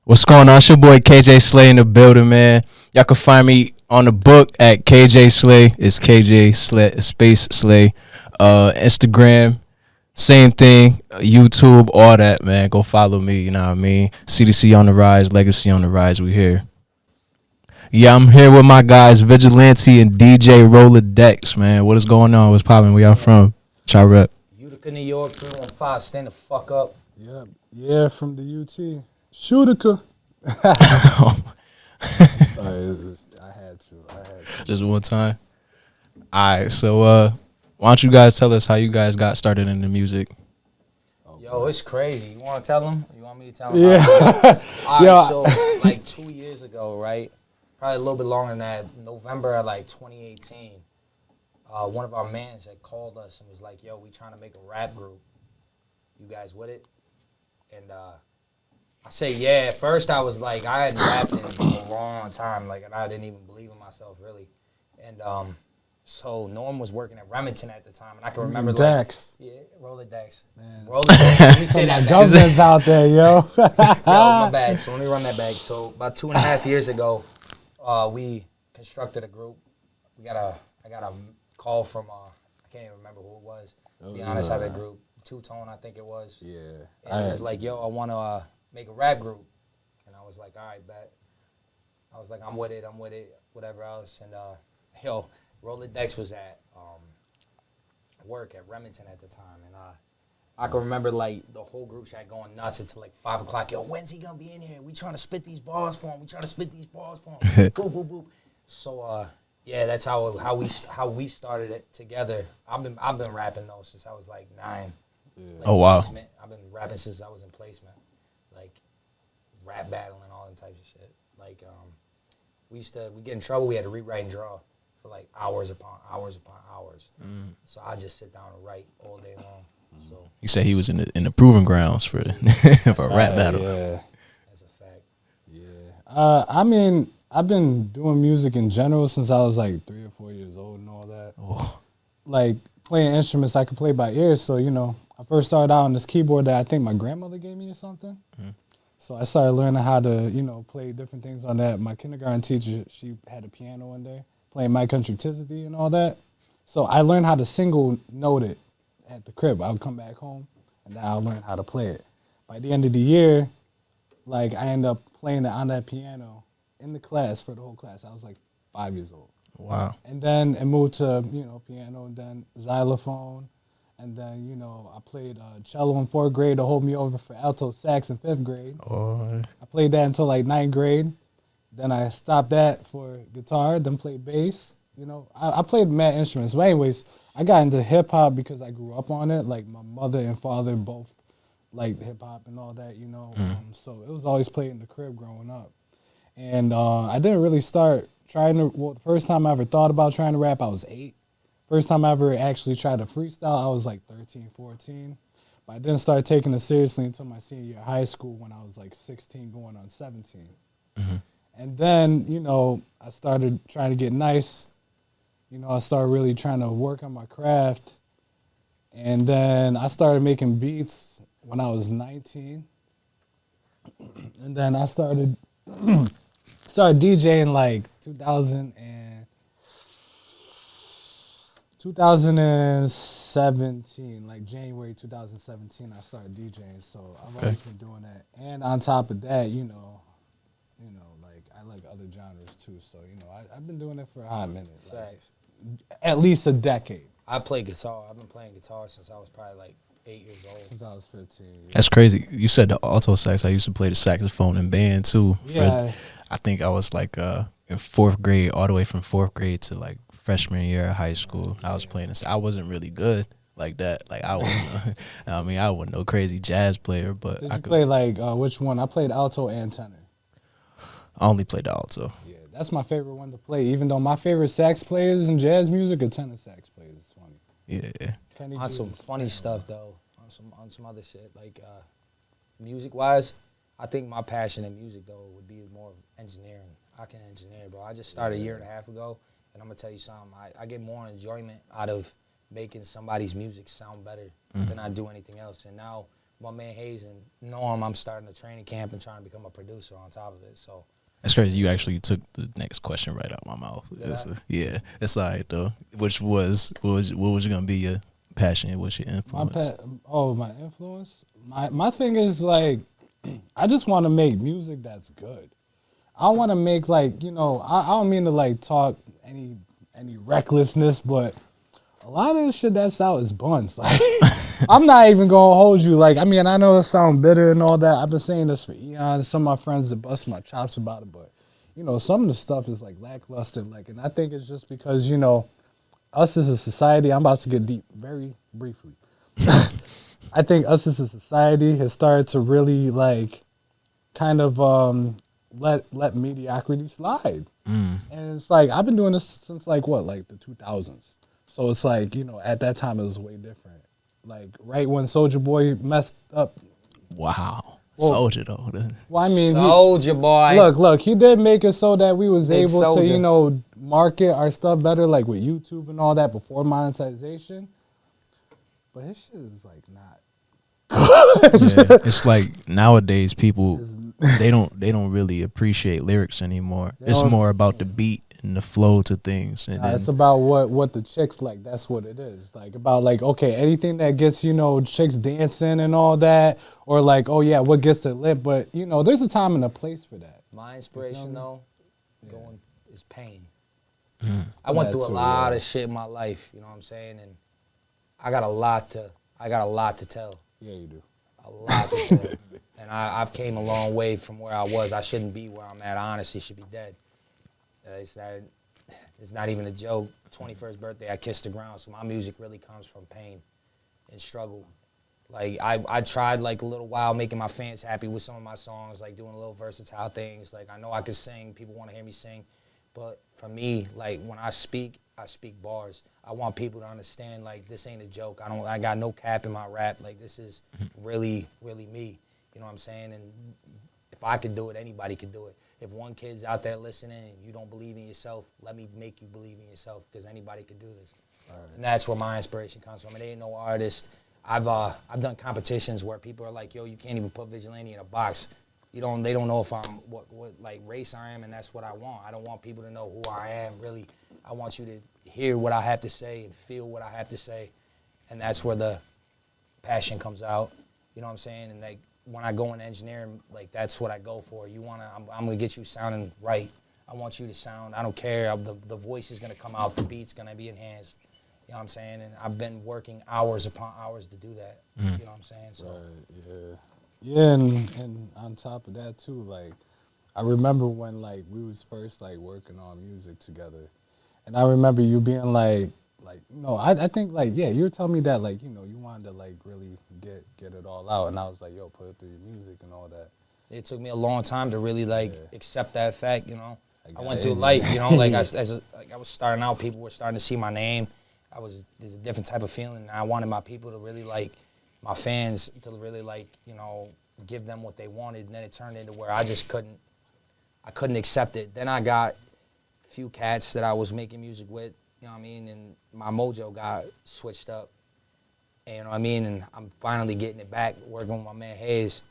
What's going on? It's your boy KJ Slay in the building, man. Y'all can find me on the book at KJ Slay. It's KJ Slay, space Slay. Instagram, same thing. YouTube, all that, man. Go follow me, you know what I mean? CDC on the rise, legacy on the rise. We here. Yeah, I'm here with my guys, Vigilante and DJ Rolladeks, man. What is going on? What's poppin'? Where y'all from? Try rep. Utica, New York, 315, stand the fuck up. Yeah, from the UT. Shootica. Sorry, I had to. Just one time. All right, so why don't you guys tell us how you guys got started in the music? Yo, it's crazy. You want to tell them? You want me to tell them? Yeah. All right, so like 2 years ago, right? Probably a little bit longer than that. November of like 2018. One of our mans had called us and was like, "Yo, we trying to make a rap group. You guys with it?" And I say, yeah. At first, I was like, I hadn't rapped in a long time, like, and I didn't even believe in myself, really. And so Norm was working at Remington at the time, and I can remember Dex. Like, yeah, Rolladeks. Rolladeks. Let me say that. Government's out there, yo. Yo, my bad. So let me run that back. So about 2.5 years ago, we constructed a group. I got a call from I can't even remember who it was. To be honest, I had a group. Two-Tone, I think it was. Yeah. And it was like, yo, I want to make a rap group. And I was like, all right, bet. I was like, I'm with it, whatever else. And, yo, Rolladeks was at work at Remington at the time. And I can remember, like, the whole group chat going nuts until, like, 5 o'clock. Yo, when's he going to be in here? We trying to spit these bars for him. Boop, boop, boop. So, yeah, that's how we started it together. I've been rapping, though, since I was, like, 9. Yeah. Like, oh, wow. Placement. I've been rapping since I was in placement. Like, rap battling, all them types of shit. Like, we get in trouble, we had to rewrite and draw for, like, hours upon hours. So I just sit down and write all day long. So you said he was in the proving grounds for for a rap battle. Yeah. That's a fact. Yeah. I mean, I've been doing music in general since I was, like, 3 or 4 years old and all that. Oh. Like, playing instruments I could play by ear, so, you know, I first started out on this keyboard that I think my grandmother gave me or something. Mm-hmm. So I started learning how to, you know, play different things on that. My kindergarten teacher, she had a piano one day, playing My Country Tizzy and all that. So I learned how to single note it at the crib. I would come back home, and then I'll learn how to play it. By the end of the year, like, I ended up playing it on that piano in the class for the whole class. I was like 5 years old. Wow. And then it moved to, you know, piano, and then xylophone. And then, you know, I played cello in 4th grade to hold me over for alto sax in 5th grade. Oh. I played that until like 9th grade. Then I stopped that for guitar, then played bass. You know, I played mad instruments. But anyways, I got into hip-hop because I grew up on it. Like, my mother and father both liked hip-hop and all that, you know. So it was always played in the crib growing up. And I didn't really start the first time I ever thought about trying to rap, I was 8. First time I ever actually tried to freestyle, I was like 13, 14. But I didn't start taking it seriously until my senior year of high school when I was like 16 going on 17. Mm-hmm. And then, you know, I started trying to get nice. You know, I started really trying to work on my craft. And then I started making beats when I was 19. And then I started DJing like 2017, like January 2017, I started DJing. So I've always been doing that. And on top of that, you know, like, I like other genres too. So, you know, I've been doing it for a hot minute. Like, at least a decade. I play guitar. I've been playing guitar since I was probably like 8 years old. Since I was 15. Yeah. That's crazy. You said the alto sax. I used to play the saxophone in band too. Yeah. I think I was like in 4th grade, all the way from 4th grade to like freshman year of high school. I was playing this. I wasn't really good like that. Like, I wasn't. I mean, I wasn't no crazy jazz player, but Did you play like which one? I played alto and tenor. I only played the alto. Yeah, that's my favorite one to play. Even though my favorite sax players in jazz music are tenor sax players. It's funny. Yeah. On some funny stuff though, on some other shit, like music wise, I think my passion in music though would be more of engineering. I can engineer, bro. I just started a year and a half ago, and I'm gonna tell you something. I get more enjoyment out of making somebody's music sound better than I do anything else. And now my man Hayes and know him, I'm starting a training camp and trying to become a producer on top of it. So That's crazy. You actually took the next question right out my mouth. Yeah, it's all right though. What was gonna be your passion? What's your influence? My influence. My thing is like, I just want to make music that's good. I want to make like, you know, I don't mean to like talk any recklessness, but a lot of the shit that's out is buns. Like, I'm not even gonna hold you. Like, I mean, I know it sounds bitter and all that. I've been saying this for eons. Some of my friends that bust my chops about it, but you know, some of the stuff is like lackluster. Like, and I think it's just because, you know, us as a society. I'm about to get deep very briefly. I think us as a society has started to really like kind of let mediocrity slide. And it's like I've been doing this since like what, like the 2000s. So it's like, you know, at that time it was way different. Like right when Soulja Boy messed up. Wow. Well, Soulja though. Well, I mean, Soulja Boy. Look, he did make it so that we was Big able to, Soulja. you know, market our stuff better, like with YouTube and all that before monetization. But his shit is like not. Yeah, it's like nowadays people they don't really appreciate lyrics anymore. It's more about the beat and the flow to things. And It's about what the chicks like. That's what it is. Like about like, okay, anything that gets, you know, chicks dancing and all that, or like, oh yeah, what gets it lit. But you know, there's a time and a place for that. My inspiration though, is pain. Mm. I went through a lot of shit in my life, you know what I'm saying, and I got a lot to tell. Yeah, you do. A lot to tell. And I've came a long way from where I was. I shouldn't be where I'm at. I honestly should be dead. It's not even a joke. 21st birthday, I kissed the ground. So my music really comes from pain and struggle. Like I tried like a little while making my fans happy with some of my songs, like doing a little versatile things. Like I know I can sing. People want to hear me sing. But for me, like when I speak bars. I want people to understand like this ain't a joke. I got no cap in my rap. Like this is really, really me. You know what I'm saying? And if I could do it, anybody could do it. If one kid's out there listening and you don't believe in yourself, let me make you believe in yourself because anybody could do this. Right. And that's where my inspiration comes from. It ain't no artist. I've done competitions where people are like, yo, you can't even put Vigilante in a box. They don't know if I'm what like race I am, and that's what I want. I don't want people to know who I am, really. I want you to hear what I have to say and feel what I have to say. And that's where the passion comes out. You know what I'm saying? And like when I go in engineering, like that's what I go for. I'm gonna get you sounding right. I want you to sound, I don't care, the voice is gonna come out, the beat's gonna be enhanced. You know what I'm saying? And I've been working hours upon hours to do that. You know what I'm saying? So Yeah, and on top of that too, like I remember when like we was first like working on music together. And I remember you being like, no, I think like, yeah, you were telling me that like, you know, you wanted to like really get it all out. And I was like, yo, put it through your music and all that. It took me a long time to really like accept that fact, you know. I went through life, you know, like I was starting out, people were starting to see my name. There's a different type of feeling. I wanted my people to really like, my fans to really like, you know, give them what they wanted. And then it turned into where I couldn't accept it. Then I got few cats that I was making music with, you know what I mean, and my mojo got switched up, and, you know what I mean, and I'm finally getting it back, working with my man Hayes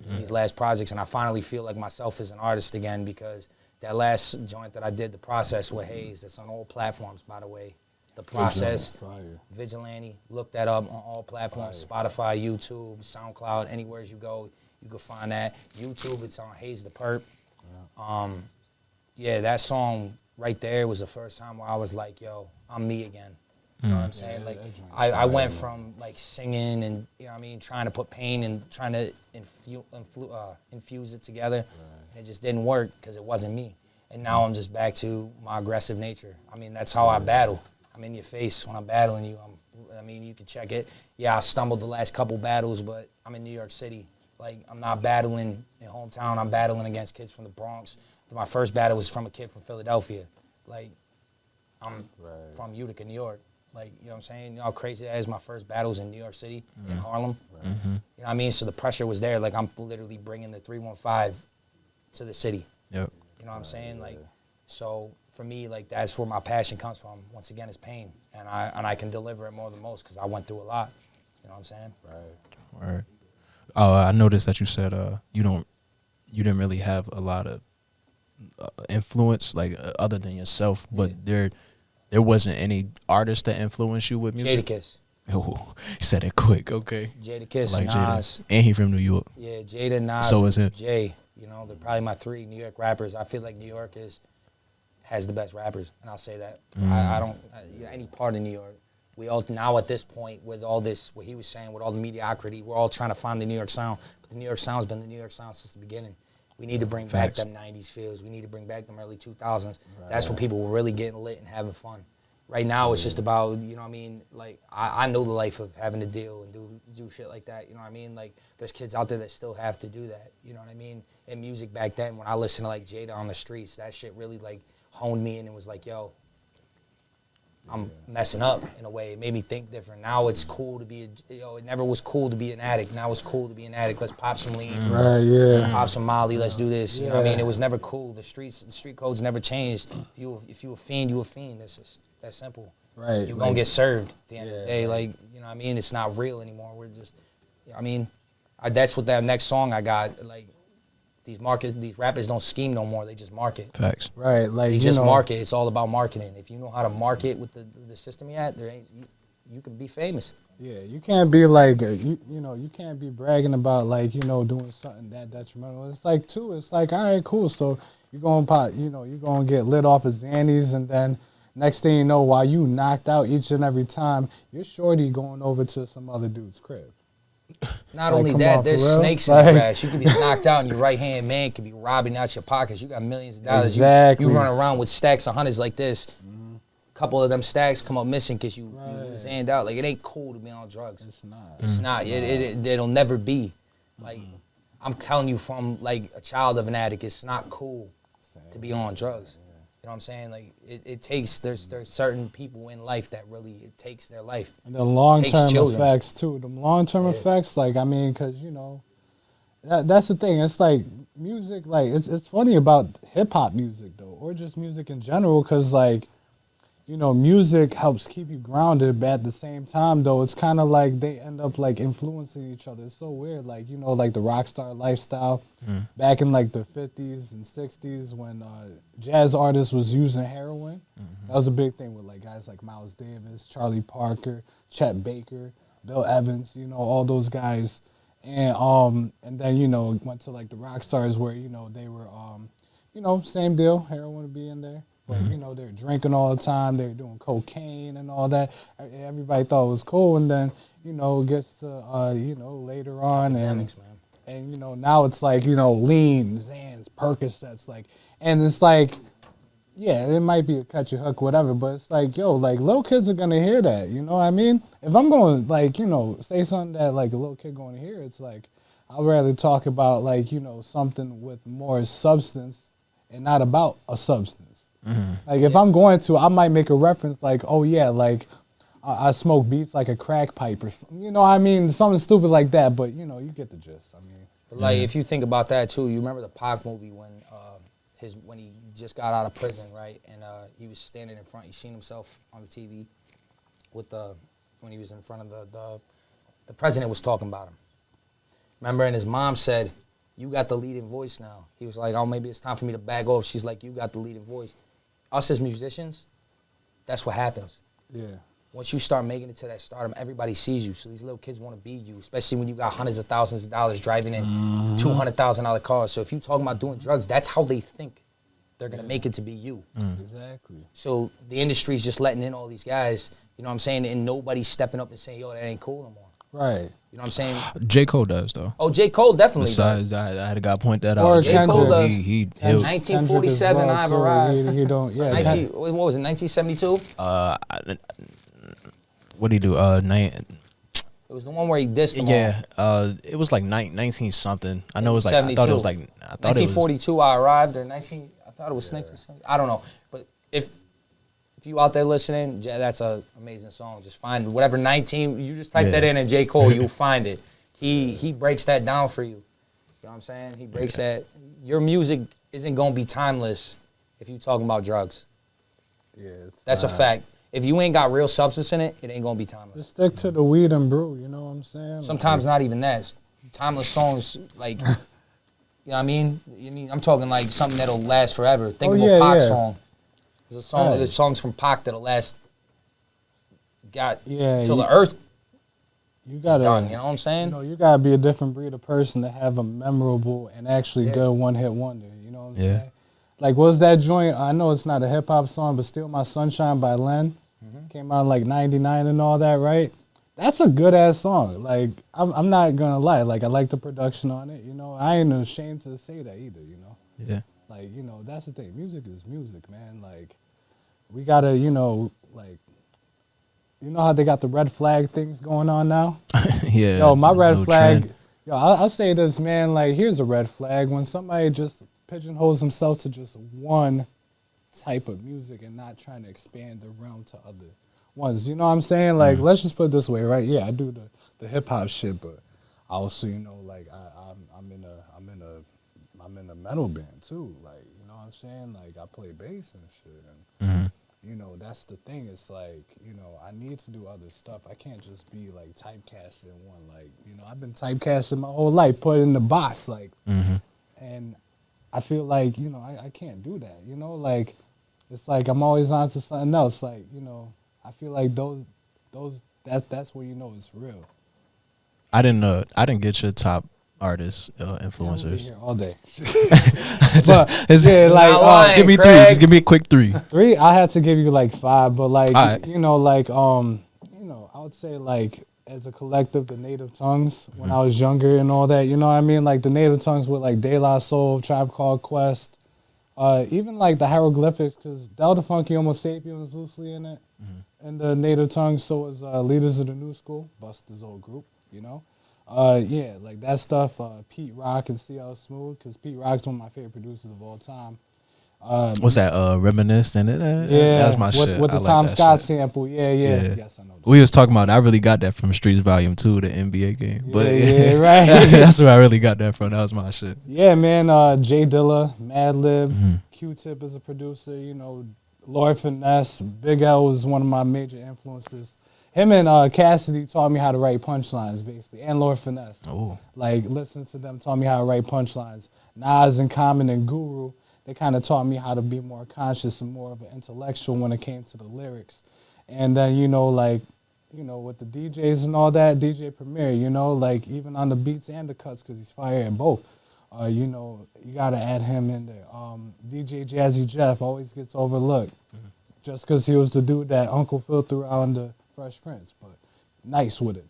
in these last projects, and I finally feel like myself as an artist again, because that last joint that I did, The Process with Hayes, that's on all platforms, by the way, The Process, Vigilante, look that up on all platforms, Spotify, YouTube, SoundCloud, anywhere you go, you can find that. YouTube, it's on Hayes the Perp. Yeah, that song right there was the first time where I was like, yo, I'm me again. You know what I'm saying? Like, I went from like singing and, you know what I mean, trying to put pain and trying to infuse it together. It just didn't work because it wasn't me. And now I'm just back to my aggressive nature. I mean, that's how I battle. I'm in your face when I'm battling you. I mean, you can check it. Yeah, I stumbled the last couple battles, but I'm in New York City. Like, I'm not battling in hometown. I'm battling against kids from the Bronx. My first battle was from a kid from Philadelphia. Like, I'm from Utica, New York. Like, you know what I'm saying? You know how crazy that is? My first battles in New York City, in Harlem. You know what I mean? So the pressure was there. Like, I'm literally bringing the 315 to the city. Yep. You know what I'm saying? Like, so for me, like, that's where my passion comes from. Once again, it's pain. And I can deliver it more than most because I went through a lot. You know what I'm saying? Right. Oh, I noticed that you said you didn't really have a lot of influence like other than yourself, but there wasn't any artist that influenced you with music. Jadakiss. Oh, you said it quick. Okay. Jadakiss, Like Nas. Jada. And he from New York. Yeah, Jada, Nas, So is it. Jay. You know, they're probably my 3 New York rappers. I feel like New York has the best rappers, and I'll say that. I don't any part of New York. We all now at this point with all this, what he was saying, with all the mediocrity, we're all trying to find the New York sound. But the New York sound's been the New York sound since the beginning. We need to bring back them 90s feels. We need to bring back them early 2000s. Right. That's when people were really getting lit and having fun. Right now, it's just about, you know what I mean? Like, I know the life of having to deal and do shit like that, you know what I mean? Like, there's kids out there that still have to do that, you know what I mean? And music back then, when I listened to, like, Jada on the streets, that shit really, like, honed me, and it was like, yo, I'm messing up in a way. It made me think different. Now it's cool to be, it never was cool to be an addict. Now it's cool to be an addict. Let's pop some lean. Right, yeah. Let's pop some Molly. Let's do this. You know what I mean? It was never cool. The street codes never changed. If you a fiend, you a fiend. That's just that simple. Right. You're going to get served at the end of the day. Like, you know what I mean? It's not real anymore. We're just, I mean, that's what that next song I got, like, these rappers don't scheme no more. They just market. Facts. Right, like they just market. It's all about marketing. If you know how to market with the system you at, you can be famous. Yeah, you can't be like you can't be bragging about like doing something that detrimental. It's like it's like all right, cool. So you're gonna gonna get lit off of Xannies, and then next thing you know, while you knocked out each and every time, you're shorty going over to some other dude's crib. Not only that, there's snakes in the grass. You could be knocked out, and your right-hand man could be robbing out your pockets. You got millions of dollars. Exactly. You run around with stacks of hundreds like this. A couple of them stacks come up missing because you zanned out. Like, it ain't cool to be on drugs. It's not. It's not. It'll never be. Like, I'm telling you from, like, a child of an addict, it's not cool to be on drugs. You know what I'm saying? Like, it takes, there's certain people in life that really, it takes their life. And the long-term effects, too. The long-term effects, like, I mean, because, that's the thing. It's like music, like, it's funny about hip-hop music, though, or just music in general, because, like, music helps keep you grounded, but at the same time, though, it's kind of like they end up, like, influencing each other. It's so weird, like, like the rock star lifestyle back in, like, the 50s and 60s when jazz artists was using heroin. That was a big thing with, like, guys like Miles Davis, Charlie Parker, Chet Baker, Bill Evans, all those guys. And then, went to, like, the rock stars where, they were, same deal, heroin would be in there. But, they were drinking all the time. They were doing cocaine and all that. Everybody thought it was cool. And then, it gets to, later on. And now it's like, lean, Xans, Percocets. Like, and it's like, yeah, it might be a cut your hook, whatever. But it's like, yo, like, little kids are going to hear that. You know what I mean? If I'm going to, like, say something that, like, a little kid going to hear, it's like, I'd rather talk about, like, something with more substance and not about a substance. Like, if I'm going to, I might make a reference like, oh, yeah, like, I smoke beats like a crack pipe or something. You know what I mean? Something stupid like that, but, you get the gist. I mean, but, like, if you think about that, too, you remember the Pac movie when he just got out of prison, right? And he was standing in front, he seen himself on the TV when he was in front of the president was talking about him. Remember? And his mom said, you got the leading voice now. He was like, oh, maybe it's time for me to back off. She's like, you got the leading voice. Us as musicians, that's what happens. Yeah. Once you start making it to that stardom, everybody sees you. So these little kids want to be you, especially when you got hundreds of thousands of dollars driving in $200,000 cars. So if you talking about doing drugs, that's how they think they're going to make it to be you. Exactly. So the industry's just letting in all these guys, you know what I'm saying? And nobody's stepping up and saying, yo, that ain't cool no more. Right. You know what I'm saying? J. Cole does, though. Oh, J. Cole definitely Besides, does. I had a guy point that Or out. J. Cole does. He 1947, well, I've arrived. He don't, yeah. What was it, 1972? What did he do? It was the one where he dissed them all. It was like 19 something. I know it was like, I thought it was like, 1942 I arrived, or I thought it was 1970. I don't know. But if you out there listening, that's an amazing song. Just find whatever 19, you just type that in J. Cole, you'll find it. He breaks that down for you. You know what I'm saying? He breaks that. Your music isn't going to be timeless if you talking about drugs. Yeah, that's a fact. If you ain't got real substance in it, it ain't going to be timeless. Just stick to the weed and brew, you know what I'm saying? Sometimes not even that. timeless songs, like, you know what I mean? I'm talking like something that'll last forever. Think of a Pac song. There's songs from Pac that'll last, till the earth. You gotta, done, you know what I'm saying? You gotta be a different breed of person to have a memorable and actually good one-hit wonder. You know what I'm saying? Like, what's that joint? I know it's not a hip hop song, but "Steal My Sunshine" by Len came out in like '99 and all that, right? That's a good ass song. Like, I'm not gonna lie. Like, I like the production on it. I ain't ashamed to say that either. Yeah. Like, that's the thing. Music is music, man. Like, we gotta, like. You know how they got the red flag things going on now? Yeah. Yo, my red flag. Trend. Yo, I'll say this, man. Like, here's a red flag. When somebody just pigeonholes himself to just one type of music and not trying to expand the realm to other ones. You know what I'm saying? Like, let's just put it this way, right? Yeah, I do the hip hop shit, but I also, like, I'm in a metal band too. Like, you know what I'm saying? Like, I play bass and shit. And, that's the thing. It's like, I need to do other stuff. I can't just be like typecasted in one. Like, I've been typecasted my whole life, put in the box, like, and I feel like, I can't do that. Like, it's like I'm always on to something else. Like, I feel like that's where it's real. I didn't get your top artists, influencers. Here all day. Just give me three. Just give me a quick three. Three, I had to give you like 5, but like, I would say like as a collective, the Native Tongues when I was younger and all that, you know what I mean? Like the Native Tongues with like De La Soul, Tribe Called Quest, even like the hieroglyphics, because Delta Funky Homo Sapien was loosely in it, and the Native Tongues, so was Leaders of the New School, Buster's old group, like that stuff, Pete Rock and CL Smooth, because Pete Rock's one of my favorite producers of all time. What's that, Reminisce? And that's my shit. With the Tom Scott sample, Yes, I know that. We was talking about, I really got that from Streets Volume 2, the NBA game. But right. That's where I really got that from. That was my shit. Yeah, man, Jay Dilla, Madlib, Q-Tip is a producer, Lord Finesse, Big L was one of my major influences. Him and Cassidy taught me how to write punchlines, basically, and Lord Finesse. Oh. Like, listening to them taught me how to write punchlines. Nas and Common and Guru, they kind of taught me how to be more conscious and more of an intellectual when it came to the lyrics. And then, with the DJs and all that, DJ Premier, like, even on the beats and the cuts, because he's fire at both, you got to add him in there. DJ Jazzy Jeff always gets overlooked just because he was the dude that Uncle Phil threw out in the Fresh Prince, but nice with it.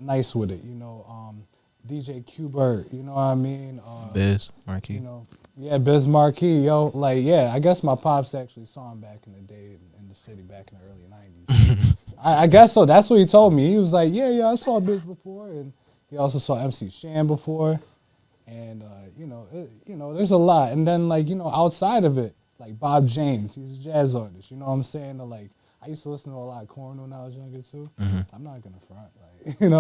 DJ Q-Bert, you know what I mean? Biz Marquis. Biz Marquis, I guess my pops actually saw him back in the day in the city back in the early 90s. I guess so. That's what he told me. He was like, yeah, I saw Biz before, and he also saw MC Shan before, and there's a lot. And then outside of it, like Bob James, he's a jazz artist. You know what I'm saying? I used to listen to a lot of Korn when I was younger too. I'm not gonna front,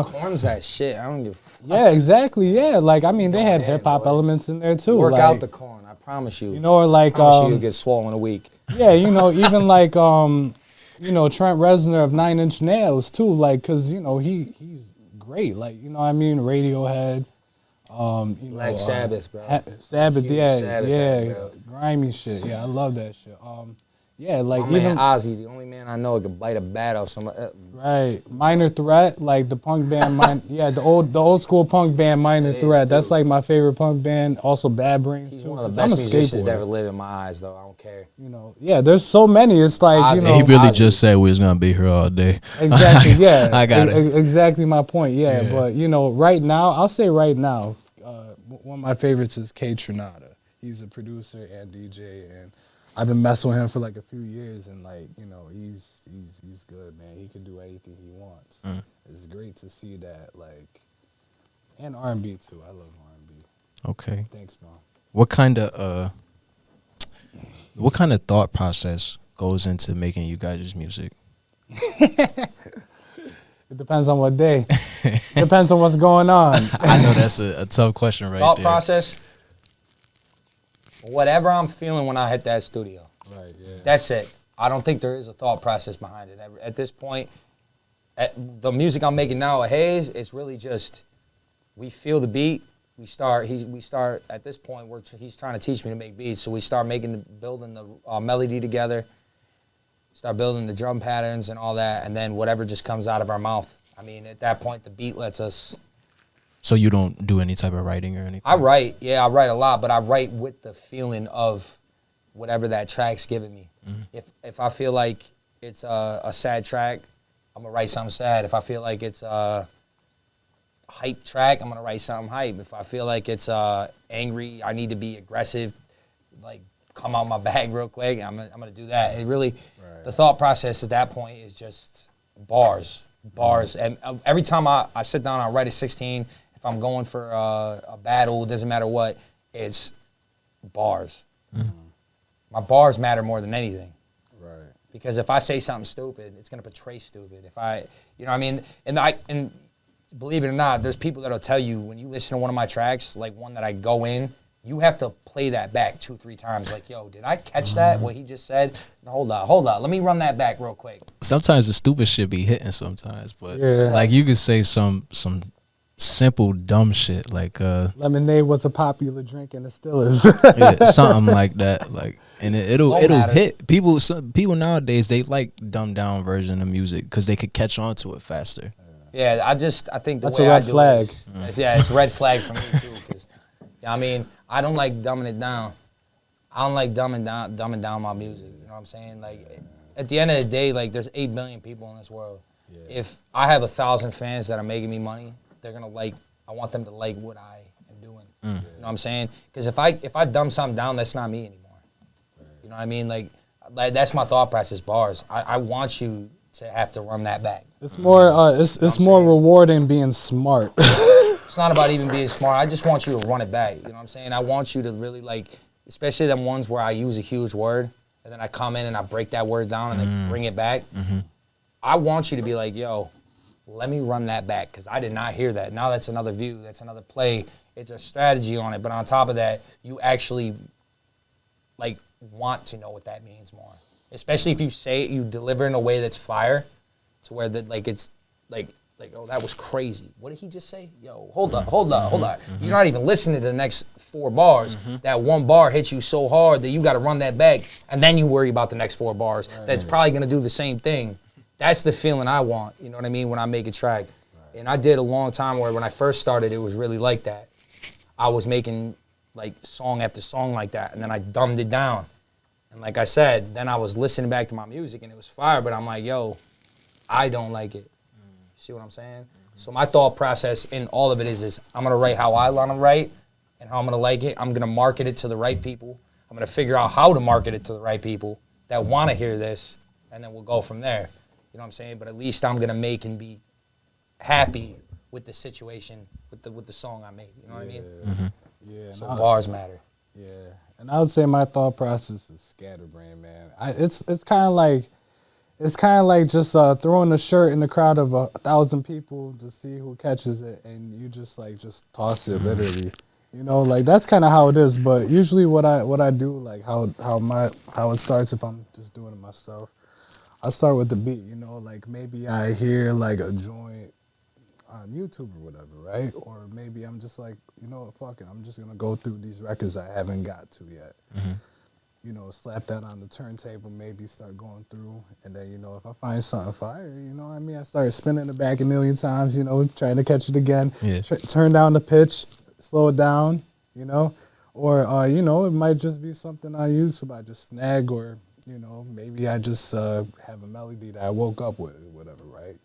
Korn's that shit. I don't give a fuck. Yeah, exactly. Yeah, they had hip hop elements in there too. Work out the Korn, I promise you. Or like, I promise you'll get swole in a week. Yeah, even like Trent Reznor of 9 Inch Nails too. Like, cause he's great. Like, Radiohead. Black Sabbath, bro. Sabbath, yeah, Sabbath, bro. Grimy shit. Yeah, I love that shit. Yeah, like my even man Ozzy, the only man I know who could bite a bat off somebody. Right, Minor Threat, like the punk band, the old school punk band Minor Threat. That's like my favorite punk band. Also Bad Brains He's too. one of the best musicians that ever lived in my eyes, though. I don't care. Yeah, there's so many. It's like Ozzy, he really just said we was gonna be here all day. Exactly. Yeah, I got it. Exactly my point. Yeah, but right now, I'll say right now, one of my favorites is K Tronada. He's a producer and DJ, and I've been messing with him for like a few years, and he's good, man. He can do anything he wants. It's great to see that, and R&B too. I love R&B. Okay. Thanks, Mom. What kind of thought process goes into making you guys' music? It depends on what day. Depends on what's going on. I know that's a tough question right thought there. Thought process, whatever I'm feeling when I hit that studio. Right, yeah. That's it. I don't think there is a thought process behind it. At this point, the music I'm making now at Hayes, it's really just, we feel the beat, we start at this point. He's trying to teach me to make beats, so we start building the melody together. Start building the drum patterns and all that, and then whatever just comes out of our mouth. I mean, at that point, the beat lets us. So you don't do any type of writing or anything? I write a lot, but I write with the feeling of whatever that track's giving me. Mm-hmm. If I feel like it's a sad track, I'm gonna write something sad. If I feel like it's a hype track, I'm gonna write something hype. If I feel like it's angry, I need to be aggressive, like come out my bag real quick, I'm gonna do that. It really, the thought process at that point is just bars. And every time I sit down, I write a 16. If I'm going for a battle, doesn't matter what, it's bars. Mm-hmm. My bars matter more than anything. Right. Because if I say something stupid, it's gonna portray stupid. If I, you know what I mean? And believe it or not, there's people that'll tell you when you listen to one of my tracks, like one that I go in, you have to play that back 2-3 times. Like, yo, did I catch that? What he just said? No, hold on. Let me run that back real quick. Sometimes the stupid shit be hitting sometimes, but like you could say some simple dumb shit like lemonade was a popular drink and it still is. Something like that. Like, and it'll hit people. People nowadays, they like dumbed down version of music because they could catch on to it faster. Yeah, I think that's a red flag. It's a red flag for me too. Because I mean, I don't like dumbing it down. I don't like dumbing down my music. You know what I'm saying? Like, at the end of the day, like, there's 8 billion people in this world. Yeah. If I have 1,000 fans that are making me money, they're gonna like. I want them to like what I am doing. You know what I'm saying? Because if I dumb something down, that's not me anymore. You know what I mean? Like that's my thought process. Bars. I want you to have to run that back. It's more. It's more rewarding being smart. It's not about even being smart. I just want you to run it back. You know what I'm saying? I want you to really like, especially them ones where I use a huge word and then I come in and I break that word down and then bring it back. Mm-hmm. I want you to be like, yo, let me run that back because I did not hear that. Now that's another view. That's another play. It's a strategy on it. But on top of that, you actually like want to know what that means more. Especially if you say it, you deliver in a way that's fire to where that like it's like, oh, that was crazy. What did he just say? Yo, hold up. Mm-hmm. You're not even listening to the next 4 bars. Mm-hmm. That one bar hits you so hard that you got to run that back, and then you worry about the next 4 bars. Right. That's probably going to do the same thing. That's the feeling I want, you know what I mean, when I make a track. Right. And I did a long time where when I first started, it was really like that. I was making, like, song after song like that, and then I dumbed it down. And like I said, then I was listening back to my music, and it was fire, but I'm like, yo, I don't like it. See what I'm saying? Mm-hmm. So my thought process in all of it is I'm going to write how I want to write and how I'm going to like it. I'm going to market it to the right people. I'm going to figure out how to market it to the right people that want to hear this, and then we'll go from there. You know what I'm saying? But at least I'm going to make and be happy with the situation, with the song I made. You know what I mean? Mm-hmm. Yeah. So bars matter. Yeah. And I would say my thought process is scatterbrain, man. It's kind of like... It's kind of like just throwing a shirt in the crowd of 1,000 people to see who catches it, and you just toss it literally, you know. Like that's kind of how it is. But usually, what I do, like how it starts if I'm just doing it myself, I start with the beat, you know. Like maybe I hear like a joint on YouTube or whatever, right? Or maybe I'm just like, you know, fuck it, I'm just gonna go through these records I haven't got to yet. Mm-hmm. You know, slap that on the turntable, maybe start going through, and then, you know, if I find something fire, you know what I mean, I start spinning it back a million times, you know, trying to catch it again, turn down the pitch, slow it down, you know, or, you know, it might just be something I use, I just snag, or, you know, maybe I just have a melody that I woke up with, or whatever, right?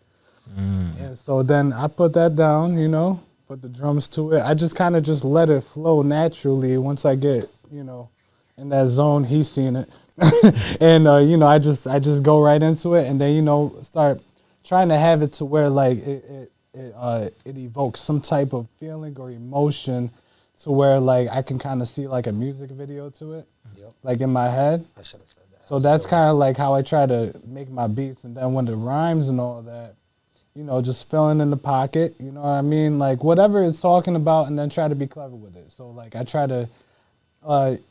And so then I put that down, you know, put the drums to it. I just kind of just let it flow naturally once I get, you know, in that zone. He's seen it. And, you know, I just go right into it, and then, you know, start trying to have it to where, like, it evokes some type of feeling or emotion to where, like, I can kind of see, like, a music video to it, like, in my head. I should have said that. So that's kind of, like, how I try to make my beats. And then when the rhymes and all that, you know, just filling in the pocket, you know what I mean? Like, whatever it's talking about, and then try to be clever with it. So, like, I try to...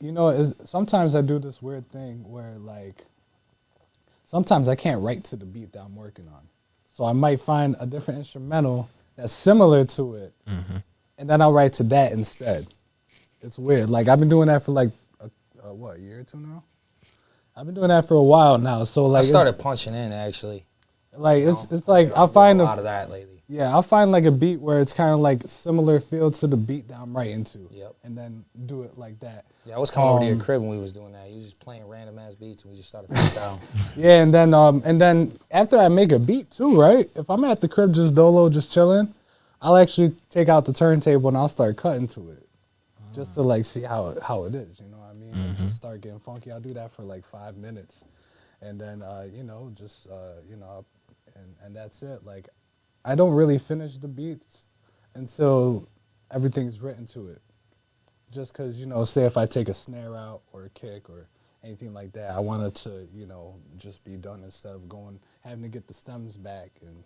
you know, sometimes I do this weird thing where, like, sometimes I can't write to the beat that I'm working on. So I might find a different instrumental that's similar to it, and then I'll write to that instead. It's weird. Like I've been doing that for like a year or two now. I've been doing that for a while now. So like I started punching in actually. Like it's like I'll find a lot of that lately. Yeah, I'll find like a beat where it's kind of like similar feel to the beat that I'm writing to. Yep. And then do it like that. Yeah, I was coming over to your crib when we was doing that. You was just playing random ass beats and we just started freestyling. Yeah, and then after I make a beat too, right? If I'm at the crib just dolo, just chilling, I'll actually take out the turntable and I'll start cutting to it. Just to like see how it is, you know what I mean? Like, just start getting funky. I'll do that for like 5 minutes. And then and that's it. Like I don't really finish the beats until everything's written to it. Just because, say if I take a snare out or a kick or anything like that, I want it to, just be done instead of having to get the stems back and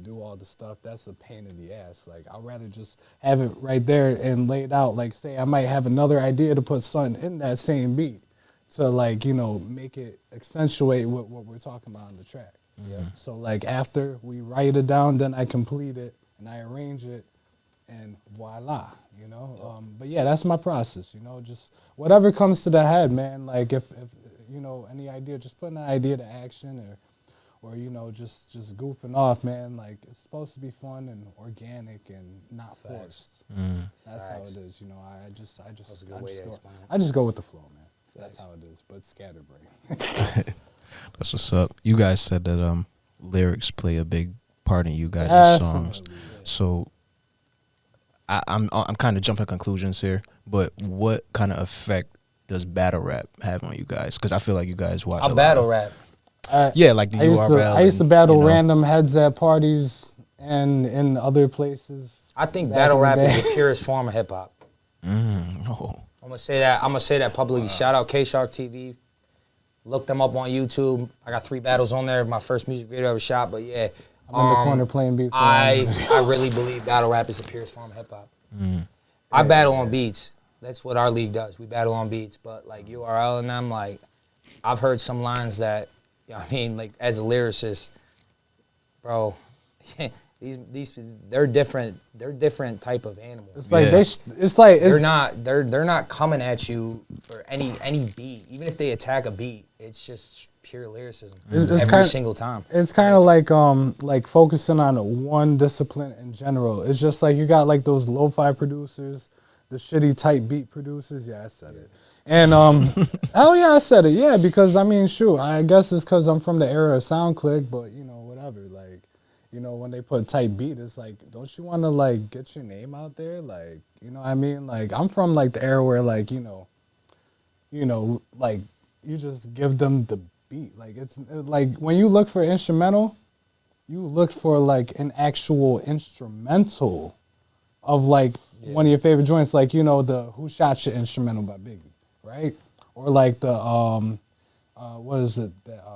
do all the stuff. That's a pain in the ass. Like, I'd rather just have it right there and laid out. Like, say I might have another idea to put something in that same beat to, like, make it accentuate what we're talking about on the track. Yeah. So like after we write it down, then I complete it and I arrange it, and voila, But yeah, that's my process, just whatever comes to the head, man. Like if any idea, just putting an idea to action, or just goofing off, man. Like it's supposed to be fun and organic and not forced. That's how it is, I just go with the flow, man. That's how it is, but scatterbrain. That's what's up. You guys said that lyrics play a big part in you guys' songs. Yeah. So I'm kind of jumping conclusions here, but what kind of effect does battle rap have on you guys? Because I feel like you guys watch a battle lot. rap. Yeah, like the URL. I used to battle random heads at parties and in other places. I think battle rap is the purest form of hip hop. No. I'm gonna say that publicly. Shout out K Shark TV. Look them up on YouTube. I got 3 battles on there. My first music video I ever shot, but yeah. I'm in the corner playing beats. I really believe battle rap is the purest form of hip hop. I battle on beats. That's what our league does. We battle on beats. But like URL and them, like I've heard some lines that, like as a lyricist, bro, these they're different. They're different type of animals. It's like they're not coming at you for any beat. Even if they attack a beat, it's just pure lyricism every single time. It's kind of like focusing on one discipline in general. It's just like you got like those lo-fi producers, the shitty type beat producers. Yeah, I said it. And hell yeah, I said it. Yeah, because I mean, shoot, I guess it's because I'm from the era of SoundClick, but whatever. Like, when they put type beat, it's like, don't you want to like get your name out there? Like, what I mean? Like, I'm from like the era where like, like you just give them the beat. Like it's like when you look for instrumental, you look for like an actual instrumental of like one of your favorite joints, like the Who Shot Your instrumental by Biggie, right? Or like the what is it?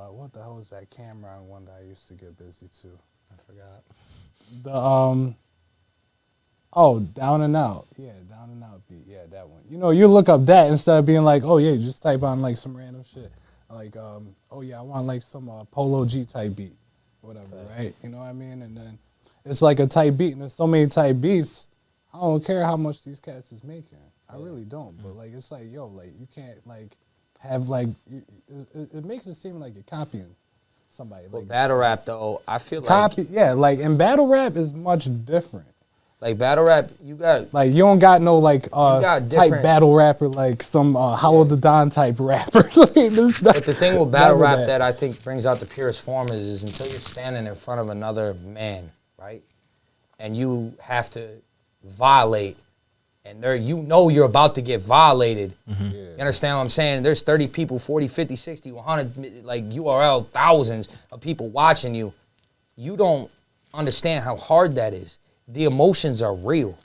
What the hell was that Cameron one that I used to get busy to? I forgot. The Down and Out. Yeah, Down and Out beat. Yeah, that one. You look up that instead of being like, oh yeah, you just type on like some random shit. Like, oh yeah, I want like some Polo G type beat, whatever, right? You know what I mean? And then it's like a type beat, and there's so many type beats. I don't care how much these cats is making. I really don't. But like, it's like, yo, like you can't like have like it makes it seem like you're copying somebody. Well, like battle rap though, I feel copy. Yeah, like in battle rap is much different. Like battle rap, you got like you don't got no like type battle rapper like some Hollow the Don type rapper. But the thing with battle rap that I think brings out the purest form is until you're standing in front of another man, right? And you have to violate, and you're about to get violated. Mm-hmm. Yeah. You understand what I'm saying? There's 30 people, 40, 50, 60, 100, like URL, thousands of people watching you. You don't understand how hard that is. The emotions are real.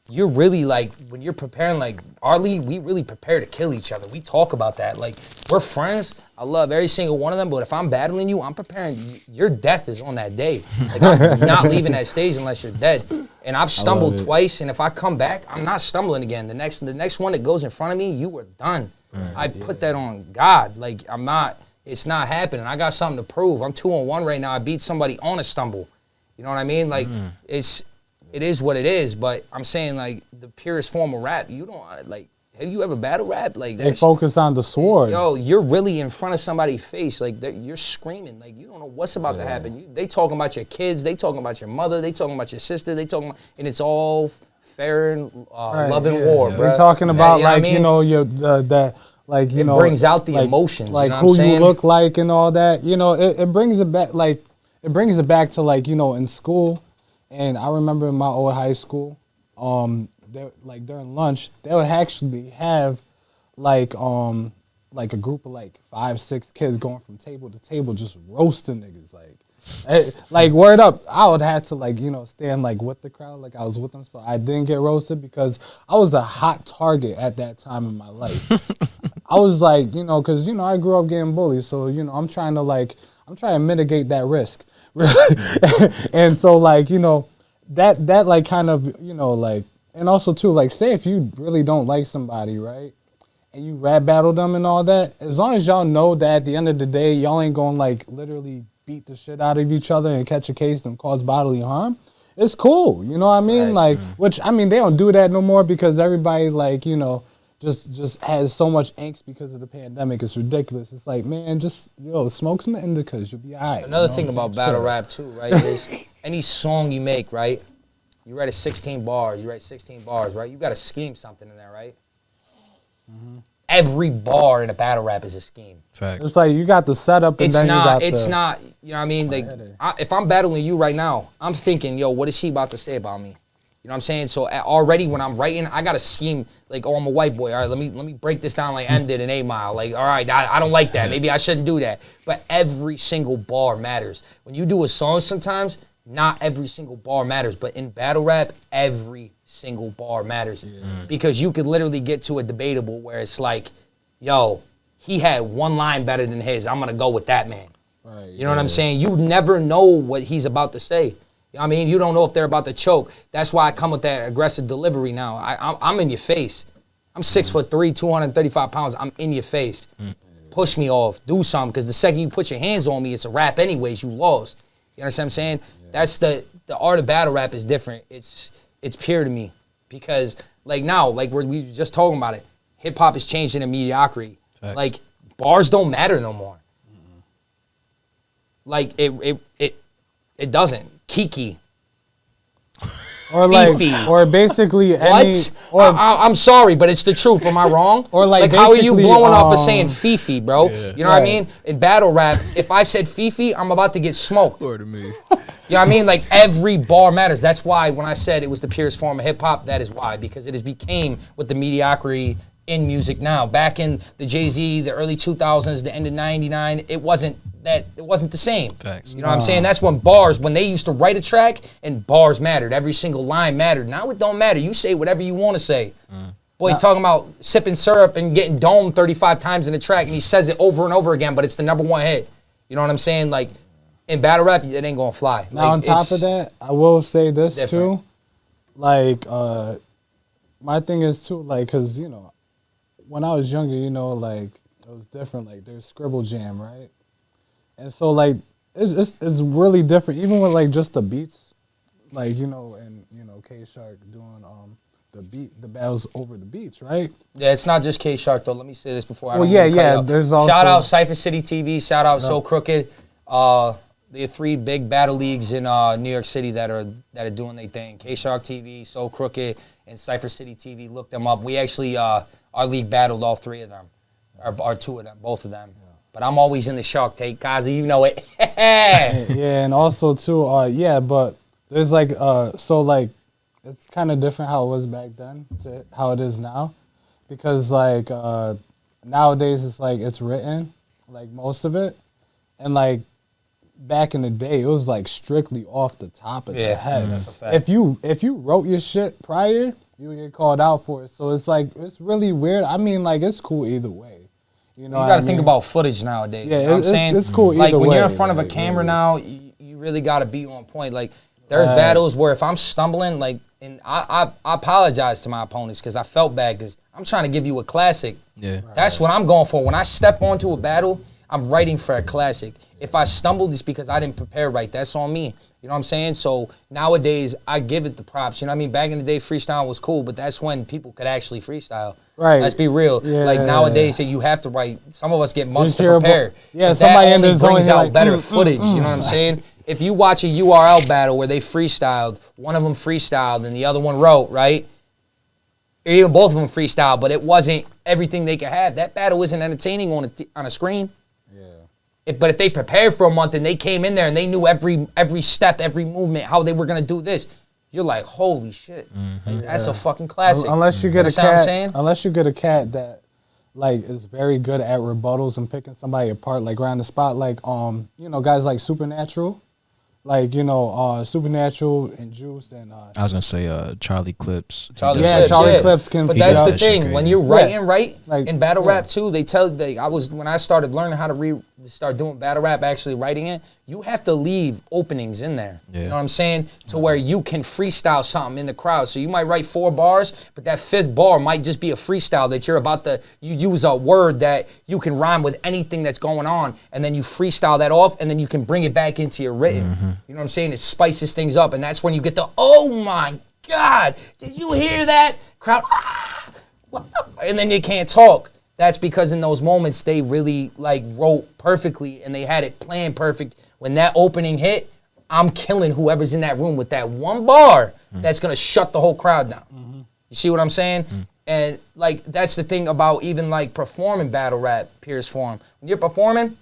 You're really like, when you're preparing, like our league, we really prepare to kill each other. We talk about that. Like, we're friends. I love every single one of them, but if I'm battling you, I'm preparing. Your death is on that day. Like, I'm not leaving that stage unless you're dead. And I've stumbled twice, and if I come back, I'm not stumbling again. The next one that goes in front of me, you were done. I put that on God. Like, it's not happening. I got something to prove. I'm 2-on-1 right now. I beat somebody on a stumble. You know what I mean? Like, it's it is what it is. But I'm saying, like, the purest form of rap, you don't, like, have you ever battle rap? Like, they focus on the sword. Yo, you're really in front of somebody's face. Like, you're screaming. Like, you don't know what's about to happen. They talking about your kids. They talking about your mother. They talking about your sister. They talking about, and it's all fair and love and war, bro. They're talking about, like, you know, like, you know. It brings out the like, emotions. Like, you know who what I'm saying? you look like and all that. You know, it brings it back, like, it brings it back to, like, you know, in school. And I remember in my old high school, like, during lunch, they would actually have, like a group of like 5, 6 kids going from table to table just roasting niggas, like word up. I would have to, like, you know, stand like with the crowd, like I was with them, so I didn't get roasted because I was a hot target at that time in my life. I was like, you know, because, you know, I grew up getting bullied, so, you know, I'm trying to mitigate that risk. And so, like, you know, that like kind of, you know, like, and also too, like, say if you really don't like somebody, right? And you rap battle them and all that, as long as y'all know that at the end of the day, y'all ain't gonna, like, literally beat the shit out of each other and catch a case and cause bodily harm, it's cool. You know what I mean? Like, which, I mean, they don't do that no more because everybody, like, you know, just has so much angst because of the pandemic. It's ridiculous. It's like, man, just, yo, smoke some indicas, you'll be all right. Another thing about battle rap, too, right, is any song you make, right, you write 16 bars, right? You got to scheme something in there, right? Mm-hmm. Every bar in a battle rap is a scheme. Facts. It's like you got the setup and then you got It's not, you know what I mean? Like, if I'm battling you right now, I'm thinking, yo, what is he about to say about me? You know what I'm saying? So already when I'm writing, I got to scheme, like, oh, I'm a white boy. All right, let me break this down like M did in 8 Mile. Like, all right, I don't like that. Maybe I shouldn't do that. But every single bar matters. When you do a song sometimes, not every single bar matters. But in battle rap, every single bar matters. Because you could literally get to a debatable where it's like, yo, he had one line better than his. I'm going to go with that man. Right, you know what I'm saying? You never know what he's about to say. I mean, you don't know if they're about to choke. That's why I come with that aggressive delivery now. I'm in your face. I'm 6'3", 235 pounds. I'm in your face. Push me off. Do something. Because the second you put your hands on me, it's a wrap anyways. You lost. You understand what I'm saying? That's the art of battle rap is different. It's pure to me. Because, like, now, like we were just talking about it, hip-hop is changing to mediocrity. Facts. Like, bars don't matter no more. Like, it doesn't. Kiki. Or like, Fifi. or basically what? I'm sorry, but it's the truth. Am I wrong? Or like how are you blowing up and saying Fifi, bro? Yeah. You know what I mean? In battle rap, if I said Fifi, I'm about to get smoked. Or to me. You know what I mean? Like, every bar matters. That's why when I said it was the purest form of hip-hop, that is why. Because it has became with the mediocrity in music now. Back in the Jay-Z, the early 2000s, the end of 99, it wasn't the same. Facts. You know what I'm saying? That's when they used to write a track and bars mattered. Every single line mattered. Now it don't matter. You say whatever you want to say. Boy's talking about sipping syrup and getting domed 35 times in the track, and he says it over and over again, but it's the #1 hit. You know what I'm saying? Like, in battle rap, it ain't gonna fly. Now, like, on top of that, I will say this too. Like, my thing is too, like, cause, you know, when I was younger, you know, like, it was different. Like, there's Scribble Jam, right? And so, like, it's really different, even with, like, just the beats, like, you know, and, you know, K-Shark doing the battles over the beats, right? Yeah, it's not just K-Shark, though. Let me say this before I there's also... Shout out Cypher City TV, shout out So Crooked. There are 3 big battle leagues in New York City that are doing their thing. K-Shark TV, So Crooked, and Cypher City TV. Look them up. We actually, our league battled all 3 of them, or 2 of them, both of them. But I'm always in the Shark Tank, Kazi, you know it. Yeah, and also too, but there's like, so like, it's kind of different how it was back then to how it is now, because like nowadays it's like it's written, like most of it, and like back in the day it was like strictly off the top of the head. That's a fact. If you wrote your shit prior, you would get called out for it. So it's like it's really weird. I mean, like, it's cool either way. You know, you got to think about footage nowadays. Yeah, you know what I'm saying? It's cool either way. Like, when way, you're in front of a camera now, you really got to be on point. Like, there's battles where if I'm stumbling, like, and I apologize to my opponents because I felt bad because I'm trying to give you a classic. Yeah. That's what I'm going for. When I step onto a battle, I'm writing for a classic. If I stumbled, it's because I didn't prepare right. That's on me. You You know what I'm saying? So nowadays, I give it the props. You know what I mean? Back in the day, freestyle was cool, but that's when people could actually freestyle. Right. Let's be real. Yeah. Like nowadays, you have to write. Some of us get months to terrible. prepare. Yeah, but somebody that in the only zone, brings you're out like, better footage. You know what I'm saying? If you watch a URL battle where they freestyled, one of them freestyled and the other one wrote, right? Or even both of them freestyled, but it wasn't everything they could have. That battle isn't entertaining on a screen. But if they prepared for a month and they came in there and they knew every step, every movement, how they were gonna do this, you're like, holy shit, like, that's a fucking classic. Unless you get a Understand what I'm cat, saying? unless you get a cat that like is very good at rebuttals and picking somebody apart, like around the spot, like guys like Supernatural, like Supernatural and Juice and I was gonna say Charlie Clips. Charlie Clips can. But pick that's it the up. thing. When you're writing Like, in battle rap too, they tell when I started learning how to start doing battle rap, actually writing it, you have to leave openings in there. Yeah. You know what I'm saying? To where you can freestyle something in the crowd. So you might write 4 bars, but that 5th bar might just be a freestyle that you're about to, you use a word that you can rhyme with anything that's going on, and then you freestyle that off, and then you can bring it back into your written. You know what I'm saying? It spices things up, and that's when you get the, oh my God, did you hear that? Crowd, and then they can't talk. That's because in those moments they really like wrote perfectly and they had it planned perfect. When that opening hit, I'm killing whoever's in that room with that one bar that's gonna shut the whole crowd down. You see what I'm saying? And like that's the thing about even like performing battle rap, Pierce Form. When you're performing,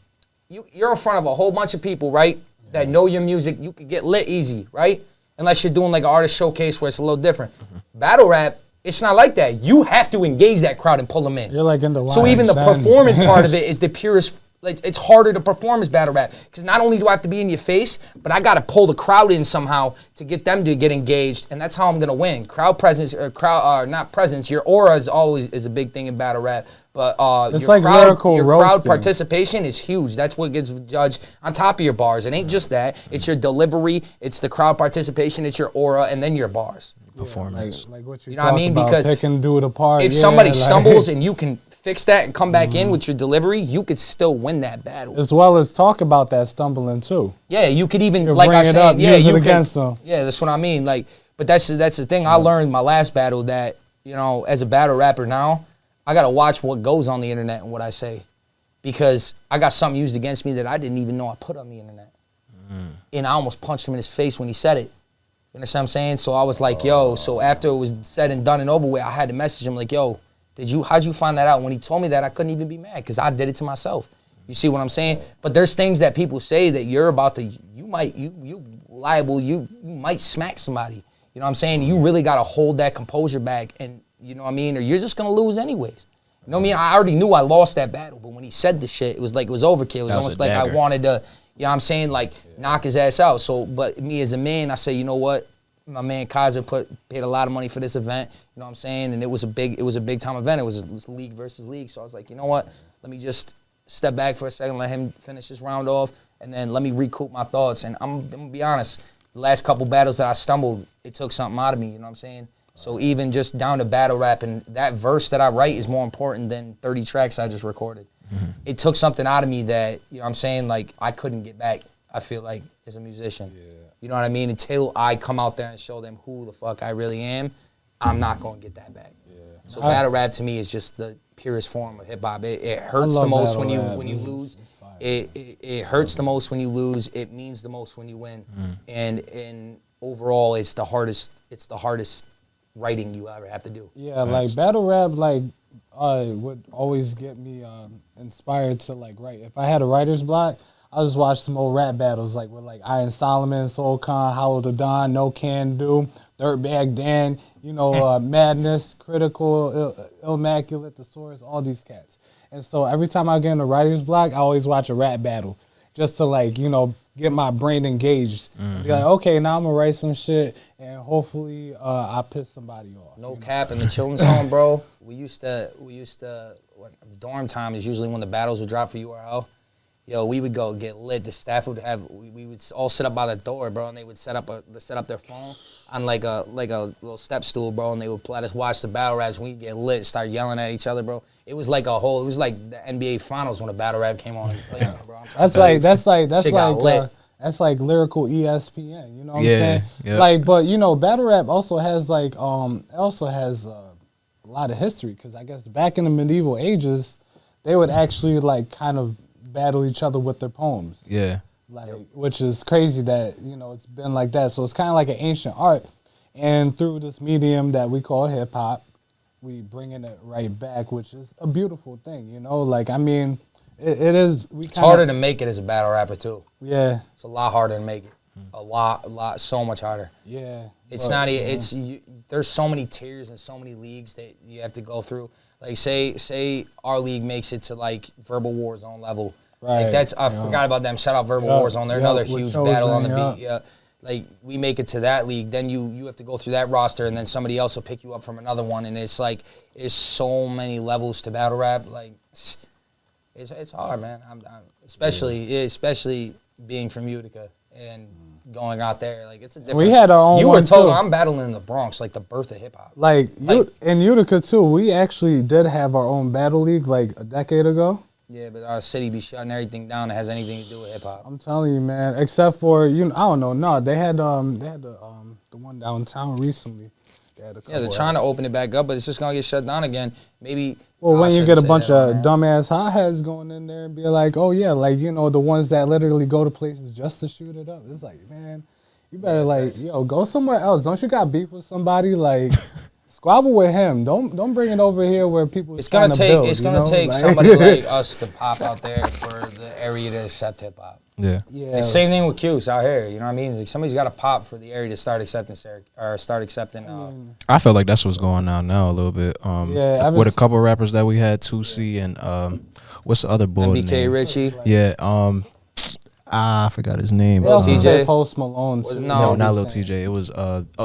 you're in front of a whole bunch of people, right? That know your music. You can get lit easy, right? Unless you're doing like an artist showcase where it's a little different. Battle rap, it's not like that. You have to engage that crowd and pull them in. You're like in the line. So even the performing part of it is the purest. Like it's harder to perform as battle rap because not only do I have to be in your face, but I got to pull the crowd in somehow to get them to get engaged, and that's how I'm gonna win. Crowd presence or not presence. Your aura is a big thing in battle rap, but it's your like lyrical crowd roasting. participation is huge. That's what gets judged on top of your bars. It ain't just that. It's your delivery. It's the crowd participation. It's your aura, and then your bars. Performance. Like what You know what I mean? about, Because pick and do it apart. if somebody stumbles and you can fix that and come back in with your delivery, you could still win that battle. as well as talk about that stumbling too. Yeah, you could even, You like I bring it said, up, yeah, use it you against could, them. yeah, that's what I mean. Like, but that's the thing. I learned my last battle that, as a battle rapper now, I gotta watch what goes on the internet and what I say, because I got something used against me that I didn't even know I put on the internet, and I almost punched him in his face when he said it. You understand what I'm saying? So I was like, yo. So after it was said and done and over with, I had to message him like, yo, how'd you find that out? When he told me that, I couldn't even be mad because I did it to myself. You see what I'm saying? But there's things that people say that you're about to, you might smack somebody. You know what I'm saying? You really got to hold that composure back, and you know what I mean? Or you're just going to lose anyways. You know what I mean? I already knew I lost that battle, but when he said the shit, it was like it was overkill. It was almost like I wanted to, you know what I'm saying, like knock his ass out. So, but me as a man, I say, you know what? My man Kaiser paid a lot of money for this event, you know what I'm saying? And it was a big time event. It was league versus league. So I was like, you know what? Let me just step back for a second, let him finish his round off, and then let me recoup my thoughts. And I'm gonna be honest, the last couple battles that I stumbled, it took something out of me, you know what I'm saying? So even just down to battle rap, and that verse that I write is more important than 30 tracks I just recorded. It took something out of me that, you know what I'm saying, like I couldn't get back, I feel like, as a musician. You know what I mean? Until I come out there and show them who the fuck I really am, I'm not going to get that back. So battle rap to me is just the purest form of hip hop. It hurts the most when you lose. It hurts the most when you lose. It means the most when you win. And overall, it's the hardest writing you ever have to do. Yeah, like battle rap, like would always get me inspired to like write. If I had a writer's block, I just watch some old rap battles like with like Iron Solomon, Soul Khan, Hollow the Don, No Can Do, Dirtbag Dan, Madness, Critical, Immaculate, The Source, all these cats. And so every time I get in a writer's block, I always watch a rap battle just to like, get my brain engaged. Be like, okay, now I'm gonna write some shit and hopefully I piss somebody off. No cap. In the children's home, bro, we used to dorm time is usually when the battles would drop for URL. Yo, we would go get lit. The staff would we would all sit up by the door, bro, and they would set up their phone on like a little step stool, bro, and they would let us watch the battle raps. We'd get lit, start yelling at each other, bro. It was like the NBA Finals when the battle rap came on. Bro. That's like That's like lyrical ESPN. You know what I'm Yeah, saying? yeah. Like, but you know, battle rap also has like it also has a lot of history because I guess back in the medieval ages, they would actually like kind of battle each other with their poems. Yeah. Like, which is crazy that, you know, it's been like that. So it's kind of like an ancient art. And through this medium that we call hip hop, we bringing it right back, which is a beautiful thing, you know? Like, I mean, it is. It's harder to make it as a battle rapper, too. Yeah. It's a lot harder to make it. A lot, so much harder. Yeah. It's not, there's so many tiers and so many leagues that you have to go through. Like, say our league makes it to, like, Verbal War Zone level. Right. Like I forgot about them. Shout out Verbal War Zone. They're another huge battle on the beat. Yeah. Like, we make it to that league, then you have to go through that roster, and then somebody else will pick you up from another one, and it's like, there's so many levels to battle rap. Like, it's hard, man. Especially being from Utica and going out there. Like, it's a different. We had our own. You one were told too. I'm battling in the Bronx, like the birth of hip hop. Like in Utica too, we actually did have our own battle league like a decade ago. Yeah, but our city be shutting everything down that has anything to do with hip hop. I'm telling you, man. Except for I don't know. No, they had the one downtown recently. They're trying to open it back up, but it's just gonna get shut down again. Maybe. Well, when you get a bunch of dumbass hotheads going in there and be like, oh yeah, like, you know, the ones that literally go to places just to shoot it up. It's like, man, you better go somewhere else. Don't you got beef with somebody? Like, squabble with him. Don't bring it over here where people. It's gonna take somebody like us to pop out there for the area to accept hip hop. Yeah. Yeah. Like, same thing with Q's out here. You know what I mean? Like, somebody's got to pop for the area to start accepting I feel like that's what's going on now a little bit. With a couple rappers that we had, 2C and what's the other boy MBK name? Richie. Yeah. I forgot his name. They also TJ? said Post Malone. Too. No, not Lil TJ. It was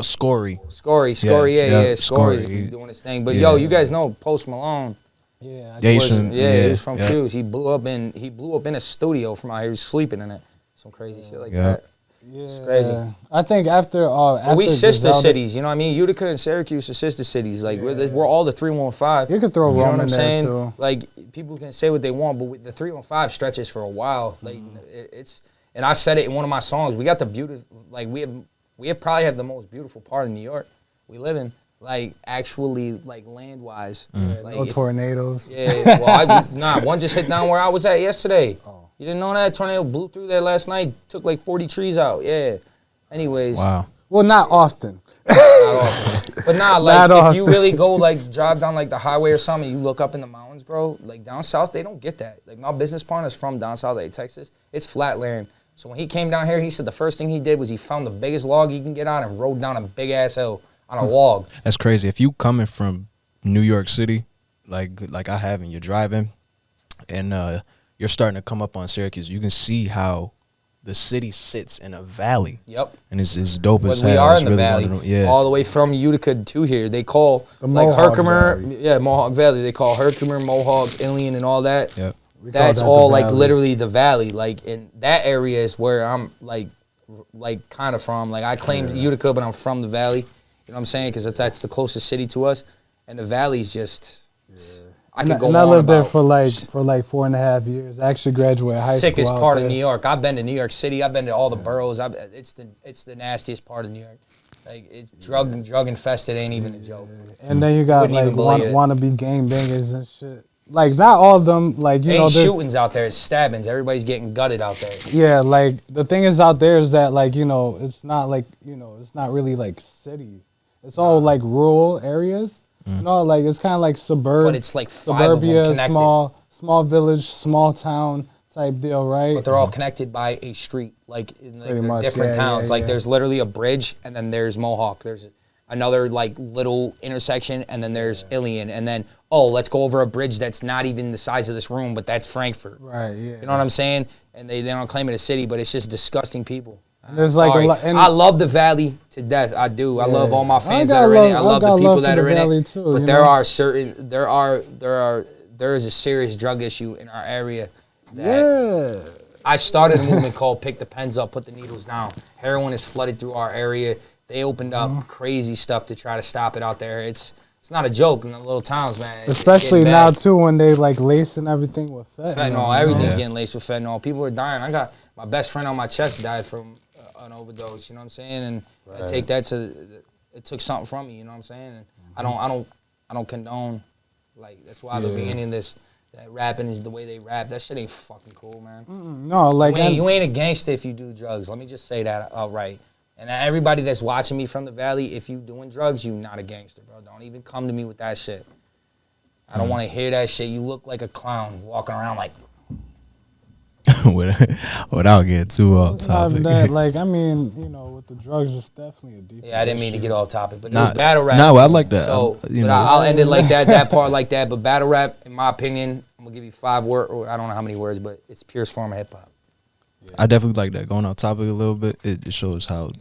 Scory. Scory, yeah. Scory's Scory. doing his thing. But yo, you guys know Post Malone. Yeah, He was from Q's. He blew up in a studio from out here. He was sleeping in it. Some crazy shit like that. Yeah, it's crazy. I think after we sister cities, you know what I mean? Utica and Syracuse are sister cities. Like, we're all the 315. You could throw Rome in there saying? too. Like, people can say what they want, but the 315 stretches for a while. Like, it's, and I said it in one of my songs. We got the beautiful, like, we probably have the most beautiful part of New York we live in. Like, actually, like, land-wise. Like, No tornadoes. Yeah, well, one just hit down where I was at yesterday. You didn't know that? Tornado blew through there last night, took like 40 trees out, yeah. Anyways. Wow. Well, not often. Not often. But like, if you often. really go, like, drive down, like, the highway or something, and you look up in the mountains, bro, like, down south, they don't get that. Like, my business partner's from down south, like, Texas. It's flat land. So when he came down here, he said the first thing he did was he found the biggest log he can get on and rode down a big-ass hill on a log. That's crazy. If you coming from New York City, like I have, and you're driving, and you're starting to come up on Syracuse, you can see how the city sits in a valley. Yep. And it's dope as hell. We are in the really valley, all the way from Utica to here. They call, like, Herkimer, Mohawk Valley. They call Herkimer, Mohawk, Ilion, and all that. Yep. That's all, like, literally the valley. Like, in that area is where I'm, like kind of from. Like, I claim Utica, but I'm from the valley. You know what I'm saying? Because that's the closest city to us. And the valley's just... I lived there for like 4.5 years. I actually graduated high school. Sickest part of New York. I've been to New York City. I've been to all the boroughs. It's the nastiest part of New York. Like, it's drug infested. Ain't even a joke. And then you got like wannabe gangbangers and shit. Like, not all of them. Like, you know, ain't shootings out there. It's stabbings. Everybody's getting gutted out there. Yeah, like, the thing is out there is that, like, you know, it's not like, you know, it's not really like cities. It's all like rural areas. You know, like, it's kind of like But it's like suburbia, small village, small town type deal, right? But they're all connected by a street, like, in like different towns. Like, there's literally a bridge, and then there's Mohawk. There's another, like, little intersection, and then there's Ilion, and then, let's go over a bridge that's not even the size of this room, but that's Frankfurt. Right, yeah. You know what I'm saying? And they don't claim it a city, but it's just disgusting people. There's like I love the valley to death. I do. I love all my fans that are in it. I love the people that are in it. Too, but there is a serious drug issue in our area. I started a movement called Pick the Pens Up, Put the Needles Down. Heroin is flooded through our area. They opened up crazy stuff to try to stop it out there. It's It's not a joke in the little towns, man. Especially now too, when they like lacing everything with fentanyl. Fentanyl, everything's getting laced with fentanyl. People are dying. I got my best friend on my chest died from an overdose. You know what I'm saying? And I take that to it took something from me. You know what I'm saying? And I don't condone. Like that's why the beginning of this. That rapping is the way they rap. That shit ain't fucking cool, man. No, like you ain't a gangster if you do drugs. Let me just say that outright. And everybody that's watching me from the Valley, if you doing drugs, you not a gangster, bro. Don't even come to me with that shit. I don't want to hear that shit. You look like a clown walking around like. Without getting too off topic. That, like, I mean, you know, with the drugs, it's definitely a deep. Yeah, I didn't mean to get off topic, but there's battle rap. No, I like that. So, I'll end it like that. That part like that. But battle rap, in my opinion, I'm gonna give you 5 words, or I don't know how many words, but it's purest form of hip hop. Yeah. I definitely like that. Going off topic a little bit, it shows how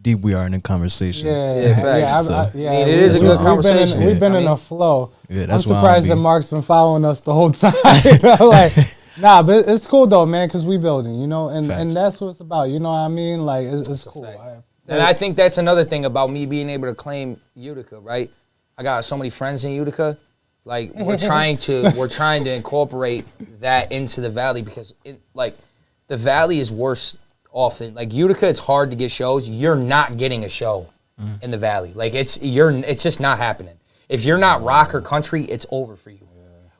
deep we are in the conversation. Facts. I mean, it is a good conversation. We've been in a flow. Yeah, that's I'm surprised that Mark's been following us the whole time. Like, nah, but it's cool though, man, because we building, you know, and that's what it's about. You know what I mean? Like, it's cool. And I think that's another thing about me being able to claim Utica, right? I got so many friends in Utica. Like, we're trying to incorporate that into the Valley because the Valley is worse often. Like Utica, it's hard to get shows. You're not getting a show in the Valley. Like it's just not happening. If you're not rock or country, it's over for you.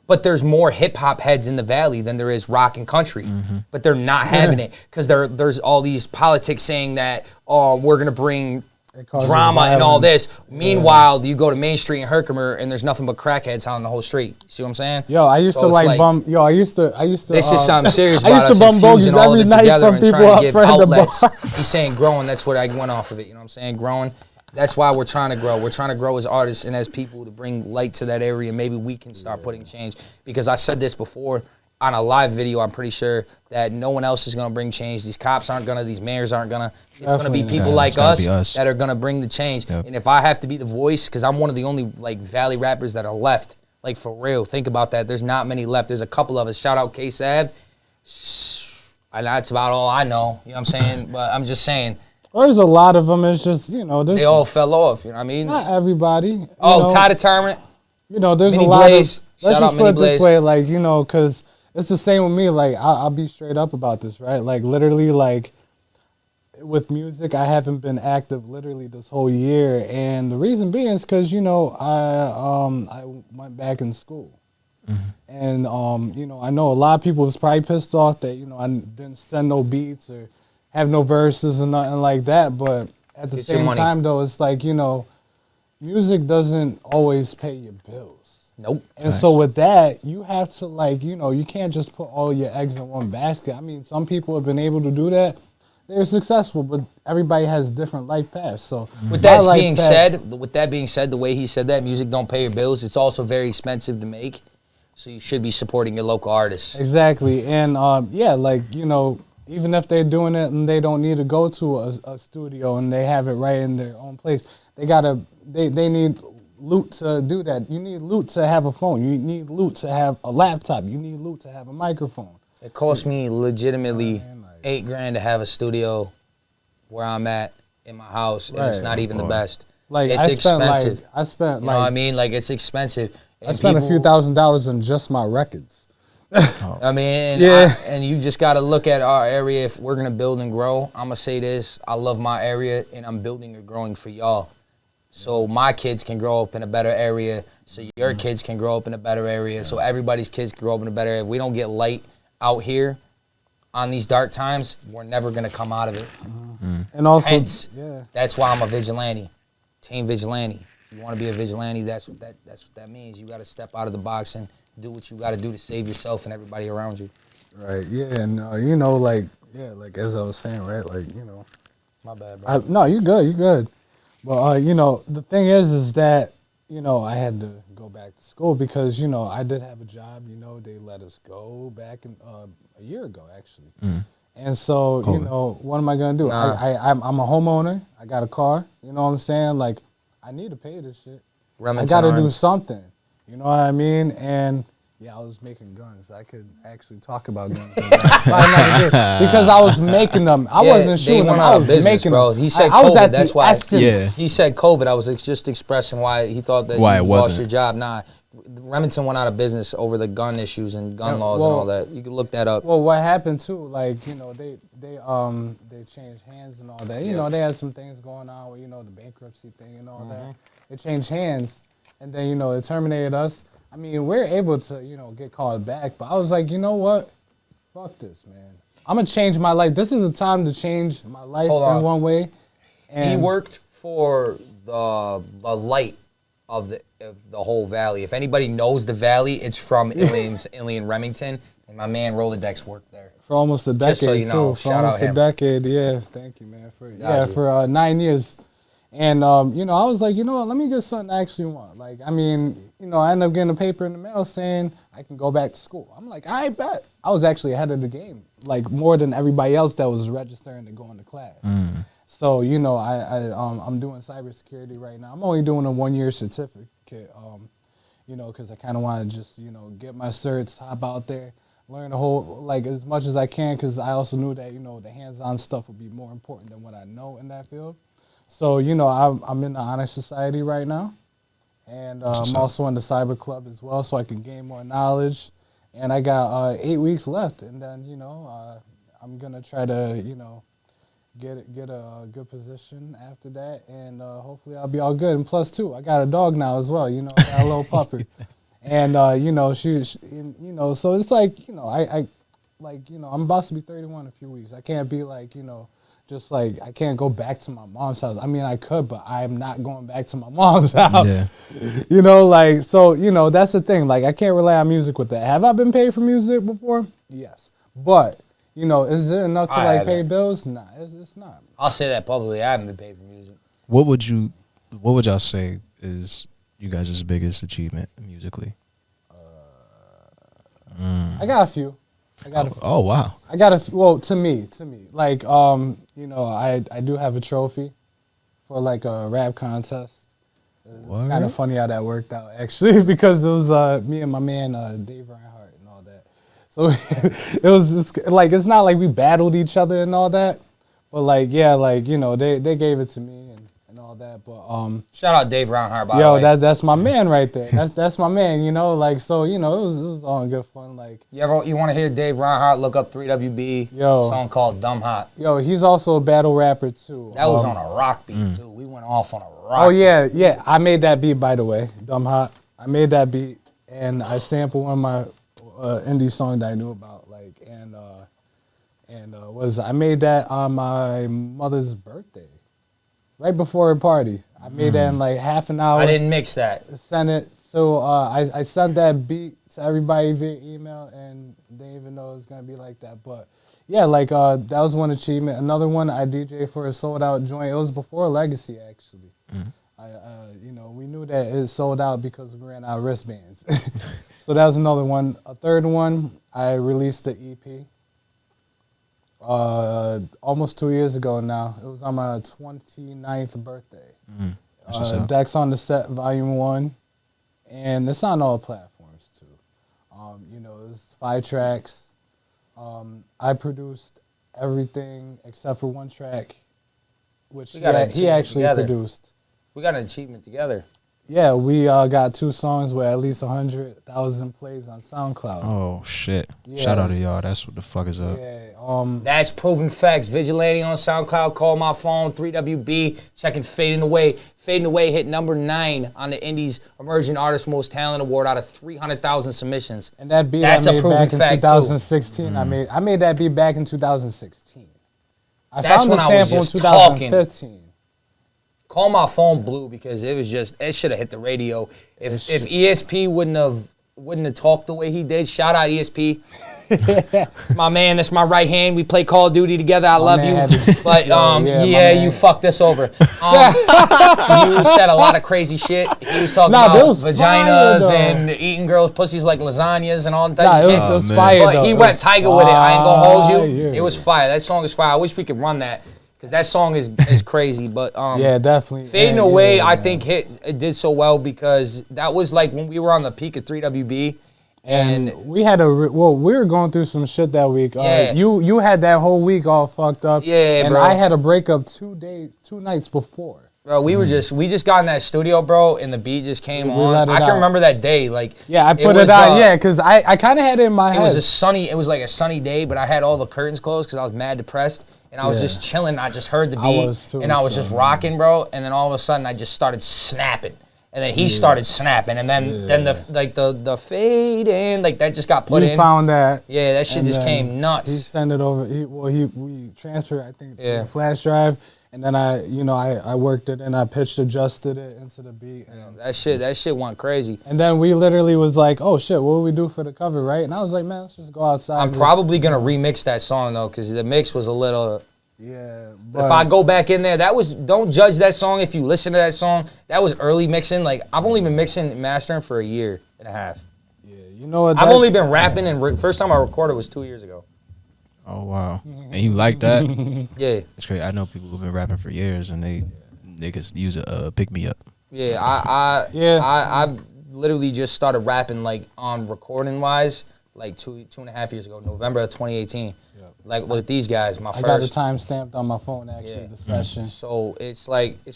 But there's more hip hop heads in the Valley than there is rock and country. But they're not having it because there's all these politics saying that we're gonna bring drama and all this. Meanwhile, you go to Main Street in Herkimer and there's nothing but crackheads on the whole street. See what I'm saying? Yo, I used to like bum. Yo, I used to. This is something serious. I used to bum bogeys every night from people up front of the bar. He's saying growing. That's what I went off of it. You know what I'm saying? Growing. That's why we're trying to grow. We're trying to grow as artists and as people to bring light to that area. Maybe we can start putting change. Because I said this before on a live video, I'm pretty sure that no one else is going to bring change. These cops aren't going to. These mayors aren't going to. It's going to be people like us that are going to bring the change. Yep. And if I have to be the voice, because I'm one of the only like Valley rappers that are left, like for real, think about that. There's not many left. There's a couple of us. Shout out K-Sav. And that's about all I know. You know what I'm saying? But I'm just saying. There's a lot of them. It's just, you know. They all fell off. You know what I mean? Not everybody. Ty the Tyrant. You know, there's Mini a lot Blaze. of. Let's Shout just out put Mini it Blaze. this way, like, you know, because it's the same with me. Like, I'll be straight up about this, right? Like, literally, like, with music, I haven't been active literally this whole year. And the reason being is because, you know, I went back in school. And, you know, I know a lot of people was probably pissed off that, you know, I didn't send no beats or have no verses or nothing like that. But at the same time, though, it's like, you know, music doesn't always pay your bills. Nope. And so with that, you have to, like, you know, you can't just put all your eggs in one basket. I mean, some people have been able to do that. They're successful, but everybody has different life paths. So with that being said, the way he said that, music don't pay your bills. It's also very expensive to make. So you should be supporting your local artists. Exactly. And, yeah, like, you know, even if they're doing it and they don't need to go to a studio and they have it right in their own place, they need loot to do that. You need loot to have a phone. You need loot to have a laptop. You need loot to have a microphone. It cost me legitimately $8,000 to have a studio where I'm at in my house, and it's not even the best. Like, it's expensive. I spent you know what I mean? Like, it's expensive. And I spent a few $1,000s on just my records. I mean, and you just got to look at our area. If we're going to build and grow, I'm going to say this. I love my area, and I'm building and growing for y'all. So my kids can grow up in a better area, so your kids can grow up in a better area, so everybody's kids can grow up in a better area. If we don't get light out here on these dark times, we're never going to come out of it. And also, hence, that's why I'm a vigilante, team vigilante. If you want to be a vigilante, that's what that means. You got to step out of the box and do what you got to do to save yourself and everybody around you. Right, yeah, and you know, like as I was saying, right, like, you know. My bad, bro. No, you good. Well, you know, the thing is that, you know, I had to go back to school because, you know, I did have a job. You know, they let us go back a year ago, actually. And so, you know, what am I going to do? I'm a homeowner. I got a car. You know what I'm saying? Like, I need to pay this shit. I got to do something. You know what I mean? And, Yeah, I was making guns. I could actually talk about guns. But I never did, because I was making them. I wasn't shooting them. I was making bro. them. He said I was COVID. at That's the why. essence. He said COVID. I was just expressing why he thought that Why you it lost wasn't. your job. Nah, Remington went out of business over the gun issues and gun laws and all that. You can look that up. Well, what happened too, like, you know, they changed hands and all that. You know, they had some things going on with, you know, the bankruptcy thing and all that. It changed hands, and then, you know, it terminated us. I mean, we're able to, you know, get called back, but I was like, you know what? Fuck this, man. I'm gonna change my life. This is a time to change my life in one way. And he worked for the light of the whole valley. If anybody knows the valley, it's from Ilian Remington, and my man Rolladeks worked there for almost a decade. Just so you know, too. For almost a decade, yeah. Thank you, man. For 9 years. And, you know, I was like, you know what, let me get something I actually want. Like, I mean, you know, I ended up getting a paper in the mail saying I can go back to school. I'm like, I bet. I was actually ahead of the game, like more than everybody else that was registering to go into class. So, you know, I'm doing cybersecurity right now. I'm only doing a 1-year certificate, you know, because I kind of want to just, you know, get my certs, hop out there, learn the whole, like, as much as I can, because I also knew that, you know, the hands-on stuff would be more important than what I know in that field. So, you know, I'm in the Honor Society right now, and I'm also in the Cyber Club as well, so I can gain more knowledge. And I got 8 weeks left, and then, you know, I'm going to try to, you know, get a good position after that, and hopefully I'll be all good. And plus, too, I got a dog now as well, you know, I got a little puppy. And, you know, she, you know, so it's like, you know, I like, you know, I'm about to be 31 in a few weeks. I can't be like, you know, just like, I can't go back to my mom's house. I mean, I could, but I'm not going back to my mom's house. Yeah. You know, like, so, you know, that's the thing. Like, I can't rely on music with that. Have I been paid for music before? Yes. But, you know, is it enough to, like, pay bills? Nah, it's not. I'll say that publicly. I haven't been paid for music. What would y'all say is you guys' biggest achievement musically? I got a few. Oh wow! I got well, to me, like, you know, I do have a trophy for like a rap contest. It's kind of funny how that worked out, actually, because it was me and my man Dave Reinhardt and all that. So it's not like we battled each other and all that, but like, yeah, like, you know, they gave it to me and all that. But shout out Dave Reinhardt, by the way. that's my man right there. That's my man, you know, like, so, you know, it was all in good fun. Like, you want to hear Dave Reinhardt? Look up 3WB. A song called Dumb Hot. Yo, he's also a battle rapper too. That was on a rock beat too. We went off on a rock. Oh yeah, yeah. I made that beat, by the way. Dumb Hot. I made that beat, and I sampled one of my indie songs that I knew about, like, and I made that on my mother's birthday, right before a party. I made that in like half an hour. I didn't mix that. Sent it. So I sent that beat to everybody via email, and they didn't even know it was gonna be like that. But yeah, like, that was one achievement. Another one, I DJ for a sold out joint. It was before Legacy, actually. You know, we knew that it sold out because we ran out of wristbands. So that was another one. A third one, I released the EP almost 2 years ago now. It was on my 29th birthday. Dex on the Set, Volume 1. And it's on all platforms, too. You know, it's 5 tracks. I produced everything except for one track, which he actually produced. We got an achievement together. Yeah, we got 2 songs with at least 100,000 plays on SoundCloud. Oh shit! Yeah. Shout out to y'all. That's what the fuck is up. Yeah. That's Proven Facts. Vigilante on SoundCloud. Call my phone. 3WB. Checking Fading Away. Fading Away hit number 9 on the Indies Emerging Artist Most Talent Award out of 300,000 submissions. And that beat I made back in 2016. I made that beat back in 2016. I found the sample in 2015. Call My Phone blew because it should have hit the radio. If ESP wouldn't have talked the way he did, shout out ESP. It's my man, that's my right hand. We play Call of Duty together. I love you. But you fucked us over. You said a lot of crazy shit. He was talking about vaginas and eating girls' pussies like lasagnas and all that type of shit. It was fire, but he went Tiger with it. I ain't gonna hold you. It was fire. That song is fire. I wish we could run that. Because that song is crazy, but yeah, definitely. Fading Away, I think it did so well because that was like when we were on the peak of 3WB, And we had we were going through some shit that week. Yeah. You had that whole week all fucked up. Yeah, and bro. I had a breakup 2 nights before. Bro, we just got in that studio, bro, and the beat just came on. I can remember that day, like I put it out, because I kind of had it in my head. It was like a sunny day, but I had all the curtains closed because I was mad depressed, and I was just chilling. I just heard the beat, and I was just rocking, bro. And then all of a sudden, I just started snapping, and then he started snapping, and then the fade in, like that just got put in. We found that. Yeah, that shit just came nuts. He sent it over. We transferred, I think, to the flash drive. And then I worked it and I pitched adjusted it into the beat. And that shit went crazy. And then we literally was like, oh shit, what would we do for the cover, right? And I was like, man, let's just go outside. I'm probably gonna remix that song though, because the mix was a little. Yeah. But if I go back in there, don't judge that song if you listen to that song. That was early mixing. Like I've only been mixing and mastering for 1.5 years. Yeah, you know what? I've only been rapping, and first time I recorded was 2 years ago. Oh wow! And you like that? Yeah, it's great. I know people who've been rapping for years, and they could use a pick me up. Yeah, I literally just started rapping like on recording wise like 2.5 years ago, November of 2018. Yep. Like with these guys, I got the time stamped on my phone actually. The session. So it's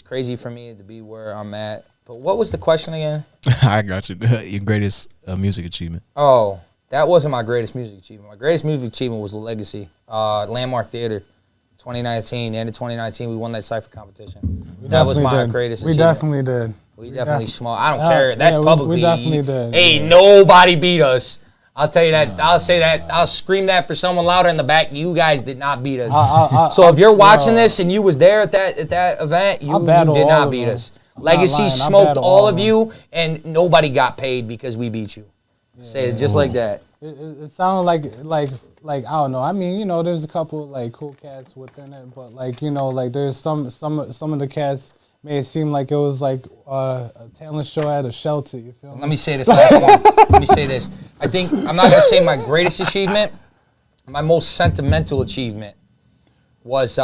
crazy for me to be where I'm at. But what was the question again? I got you. Your greatest music achievement. Oh. That wasn't my greatest music achievement. My greatest music achievement was the Legacy, Landmark Theater, 2019. End of 2019, we won that cypher competition. That was my greatest achievement. We definitely did. We definitely small. I don't care. That's publicly. We definitely did. Ain't nobody beat us. I'll tell you that. I'll say that. I'll scream that for someone louder in the back. You guys did not beat us. So if you're watching this and you was there at that event, you did not beat us. Legacy smoked all of you, and nobody got paid because we beat you. Say it just like that. It sounded like I don't know. I mean, there's a couple like cool cats within it, but like there's some of the cats made it seem like it was like a talent show at a shelter. You feel me? Let me say this last one. Let me say this. I think I'm not gonna say my greatest achievement. My most sentimental achievement was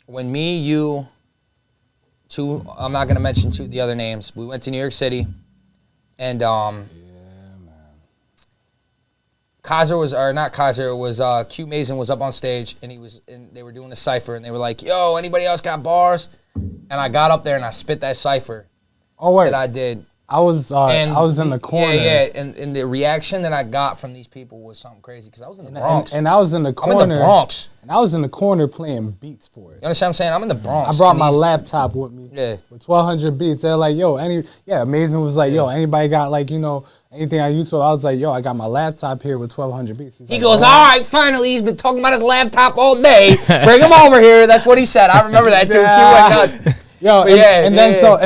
when me, you, I'm not gonna mention the other names. We went to New York City, and Q Mason was up on stage, and they were doing a cypher, and they were like, yo, anybody else got bars? And I got up there and I spit that cypher. Oh wait, that I did. I was in the corner. Yeah, and the reaction that I got from these people was something crazy because I was in the Bronx. And I was in the corner. I'm in the Bronx. And I was in the corner playing beats for it. You understand what I'm saying? I'm in the Bronx. I brought my laptop with me. Yeah. With 1,200 beats. They're like, yo, Amazing was like, yo, anybody got like, anything on YouTube? I was like, yo, I got my laptop here with 1,200 beats. He goes, all right, finally, he's been talking about his laptop all day. Bring him over here. That's what he said. I remember that too. Yeah. Yo, and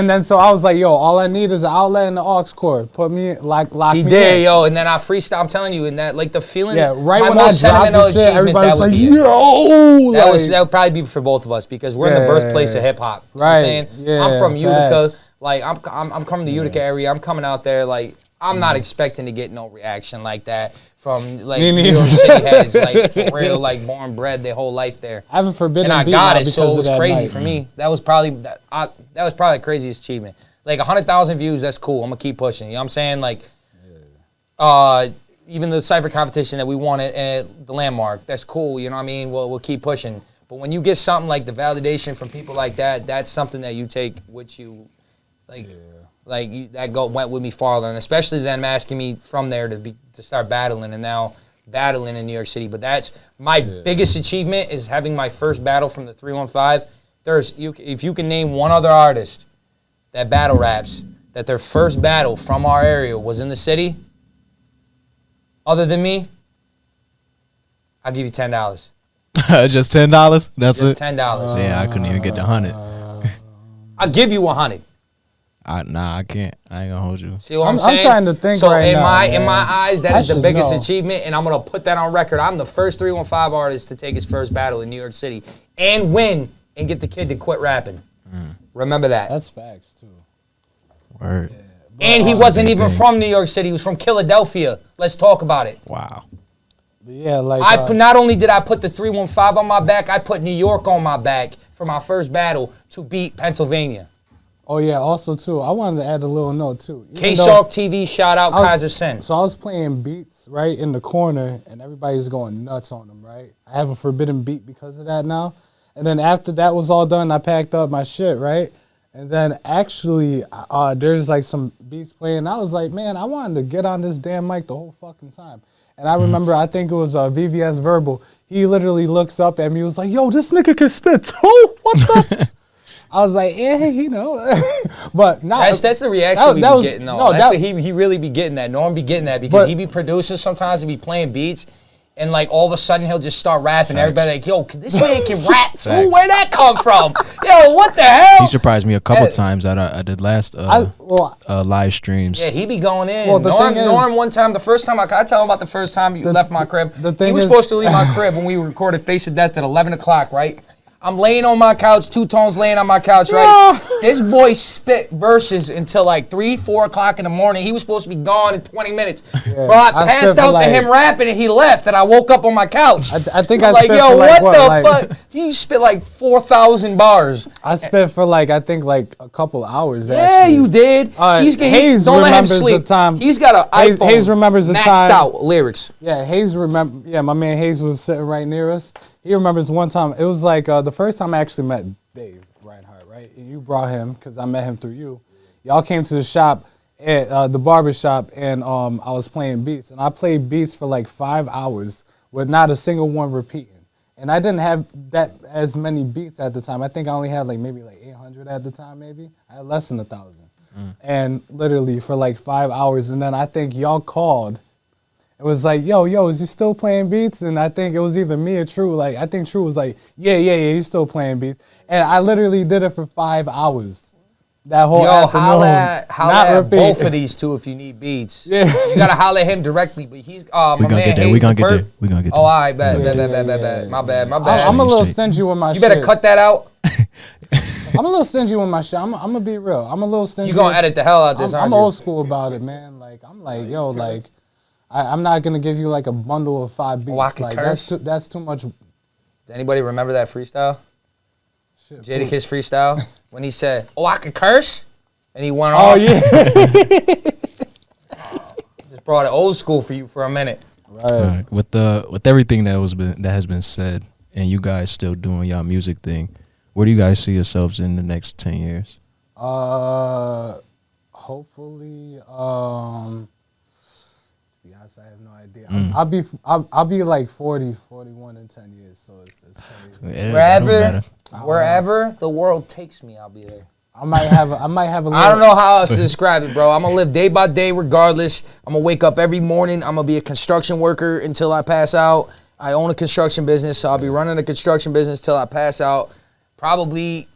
then so I was like, yo, all I need is an outlet and the aux cord. Put me lock me in. He did, yo, and then I freestyle. I'm telling you, and that like the feeling. Yeah, right when I dropped the shit, everybody's like, yo. That would probably be for both of us because we're in the birthplace of hip hop. You know what I'm saying? I'm from Utica. Like I'm coming to Utica area. I'm coming out there like I'm not expecting to get no reaction like that from like New York City heads, like for real, like born and bred their whole life there. I haven't forbidden. And I got it, so it was crazy for me. That was probably the craziest achievement. Like 100,000 views, that's cool. I'm gonna keep pushing. You know what I'm saying? Like, even the cypher competition that we won at the Landmark, that's cool. You know what I mean? We'll keep pushing. But when you get something like the validation from people like that, that's something that you take with you, like. Yeah. Went with me farther, and especially them asking me from there to start battling, and now battling in New York City. But that's my biggest achievement is having my first battle from the 315. If you can name one other artist that battle raps that their first battle from our area was in the city, other than me, I'll give you $10. Just $10? That's just it? $10. Yeah, I couldn't even get the 100. I'll give you 100. Nah, I can't. I ain't gonna hold you. See what I'm saying? I'm trying to think so right now. So in my eyes, that is the biggest achievement, and I'm gonna put that on record. I'm the first 315 artist to take his first battle in New York City and win and get the kid to quit rapping. Remember that. That's facts too. Word. Yeah, and he wasn't even from New York City. He was from Philadelphia. Let's talk about it. Wow. But yeah, like not only did I put the 315 on my back, I put New York on my back for my first battle to beat Pennsylvania. Oh yeah, also too, I wanted to add a little note too. K-Shark TV, shout out Kaiser Sin. So I was playing beats right in the corner, and everybody's going nuts on them. Right, I have a forbidden beat because of that now. And then after that was all done, I packed up my shit. Right, and then actually, there's like some beats playing. I was like, man, I wanted to get on this damn mic the whole fucking time. And I remember, I think it was VVS Verbal. He literally looks up at me, he was like, yo, this nigga can spit too? What the? I was like, yeah, you know. But not. That's the reaction we be getting, though. No, he really be getting that. Norm be getting that because he be producing sometimes, he be playing beats. And like all of a sudden he'll just start rapping. Facts. Everybody like, yo, this man can rap too. Where'd that come from? Yo, what the hell? He surprised me a couple times that I did last live streams. Yeah, he be going in. Well, Norm, one time, the first time I tell him about the first time you left my crib. He was supposed to leave my crib when we recorded Face of Death at 11 o'clock, right? I'm laying on my couch, Two Tones laying on my couch, right? This boy spit verses until like 3, 4 o'clock in the morning. He was supposed to be gone in 20 minutes. Yeah, bro, I passed out to him rapping and he left and I woke up on my couch. I think I spit like, yo, what the fuck? He spit like 4,000 bars. I spit for like, I think like a couple hours, yeah, actually. You did. Hayes don't let him remembers sleep. the time. He's got an iPhone. Hayes remembers the maxed time. out lyrics. Yeah, Hayes remember. Yeah, my man Hayes was sitting right near us. He remembers one time. It was like the first time I actually met Dave Reinhardt, right? And you brought him because I met him through you. Y'all came to the shop, at the barber shop, and I was playing beats. And I played beats for like 5 hours with not a single one repeating. And I didn't have that as many beats at the time. I think I only had like maybe like 800 at the time, maybe. I had less than 1,000. And literally for like 5 hours. And then I think y'all called. It was like, yo, is he still playing beats? And I think it was either me or True. Like, I think True was like, yeah, he's still playing beats. And I literally did it for 5 hours. That whole afternoon. Holla at both of these two if you need beats. Yeah. You gotta holler at him directly. But he's my man Hayes. We gonna get there. We gonna get there. Oh, all right, bet. My bad. I'm a little stingy with my shit. You better cut that out. I'm a little stingy with my shit. I'm gonna be real. I'm a little stingy. You gonna edit the hell out of this, aren't you? I'm old school about it, man. Like, I'm like, yo, like, I'm not gonna give you like a bundle of 5 beats. Oh, I can like curse? that's too much. Does anybody remember that freestyle? Shit, Jadakiss freestyle when he said, "Oh, I can curse," and he went off. Oh yeah. Just brought it old school for you for a minute. Right. With everything that has been said, and you guys still doing y'all music thing, where do you guys see yourselves in the next 10 years? Hopefully, to be honest, I have no idea. I'll be like 40, 41 in 10 years, so it's crazy. Yeah, wherever the world takes me, I'll be there. I might have a little, I don't know how else to describe it, bro. I'm gonna live day by day regardless. I'm gonna wake up every morning. I'm gonna be a construction worker until I pass out. I own a construction business, so I'll be running a construction business till I pass out. Probably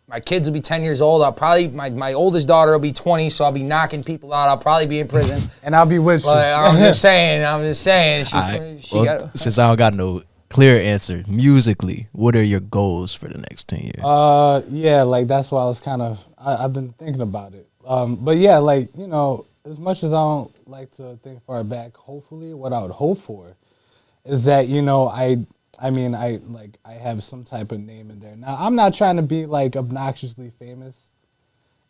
my kids will be 10 years old. I'll probably, my oldest daughter will be 20, so I'll be knocking people out. I'll probably be in prison. And I'll be with you. I'm just saying. Since I don't got no clear answer, musically, what are your goals for the next 10 years? Yeah, like that's why I was I've been thinking about it. But yeah, like, you know, as much as I don't like to think far back, hopefully what I would hope for is that, you know, I have some type of name in there. Now, I'm not trying to be like obnoxiously famous.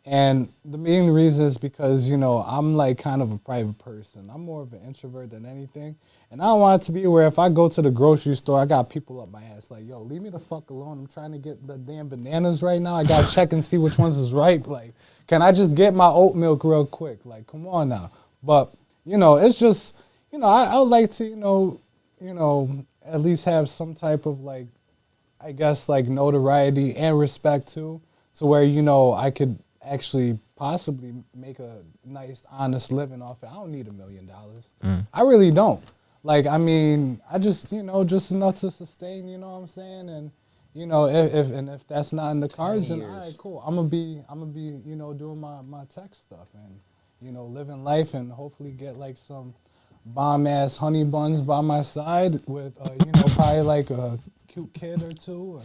And the main reason is because, you know, I'm like kind of a private person. I'm more of an introvert than anything. And I don't want it to be where if I go to the grocery store, I got people up my ass like, yo, leave me the fuck alone. I'm trying to get the damn bananas right now. I got to check and see which ones is ripe. Like, can I just get my oat milk real quick? Like, come on now. But, you know, it's just, you know, I would like to, you know, at least have some type of like, I guess like notoriety and respect too, to where, you know, I could actually possibly make a nice, honest living off it. I don't need $1 million. I really don't. Like, I mean, I just, you know, just enough to sustain, you know what I'm saying? And, you know, if that's not in the cards, then all right, cool. I'm gonna be, you know, doing my tech stuff and, you know, living life and hopefully get like some bomb-ass honey buns by my side with, you know, probably like a cute kid or two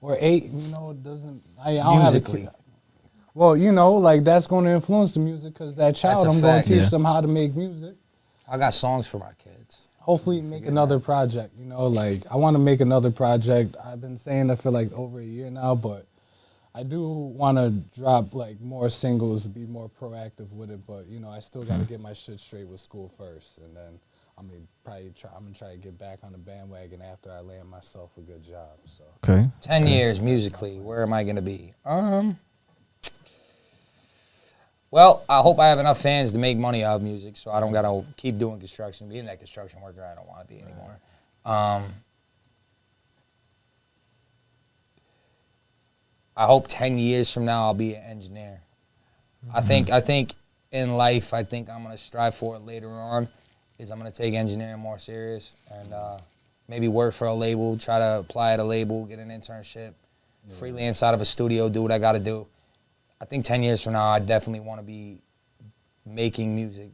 or 8, you know, it doesn't, I don't have a kid. Well, you know, like that's going to influence the music because that child, I'm going to teach them how to make music. I got songs for my kids. Hopefully make another project, you know, like I want to make another project. I've been saying that for like over a year now, but I do want to drop like more singles, be more proactive with it, but you know, I still got to get my shit straight with school first, and then I'm gonna try to get back on the bandwagon after I land myself a good job. So Okay. 10 years musically, where am I gonna be? Well, I hope I have enough fans to make money out of music, so I don't gotta keep doing construction, being that construction worker I don't want to be anymore. I hope 10 years from now I'll be an engineer. I think in life, I think I'm gonna strive for it later on. Is I'm gonna take engineering more serious and maybe work for a label, try to apply at a label, get an internship, freelance out of a studio, do what I gotta do. I think 10 years from now, I definitely want to be making music.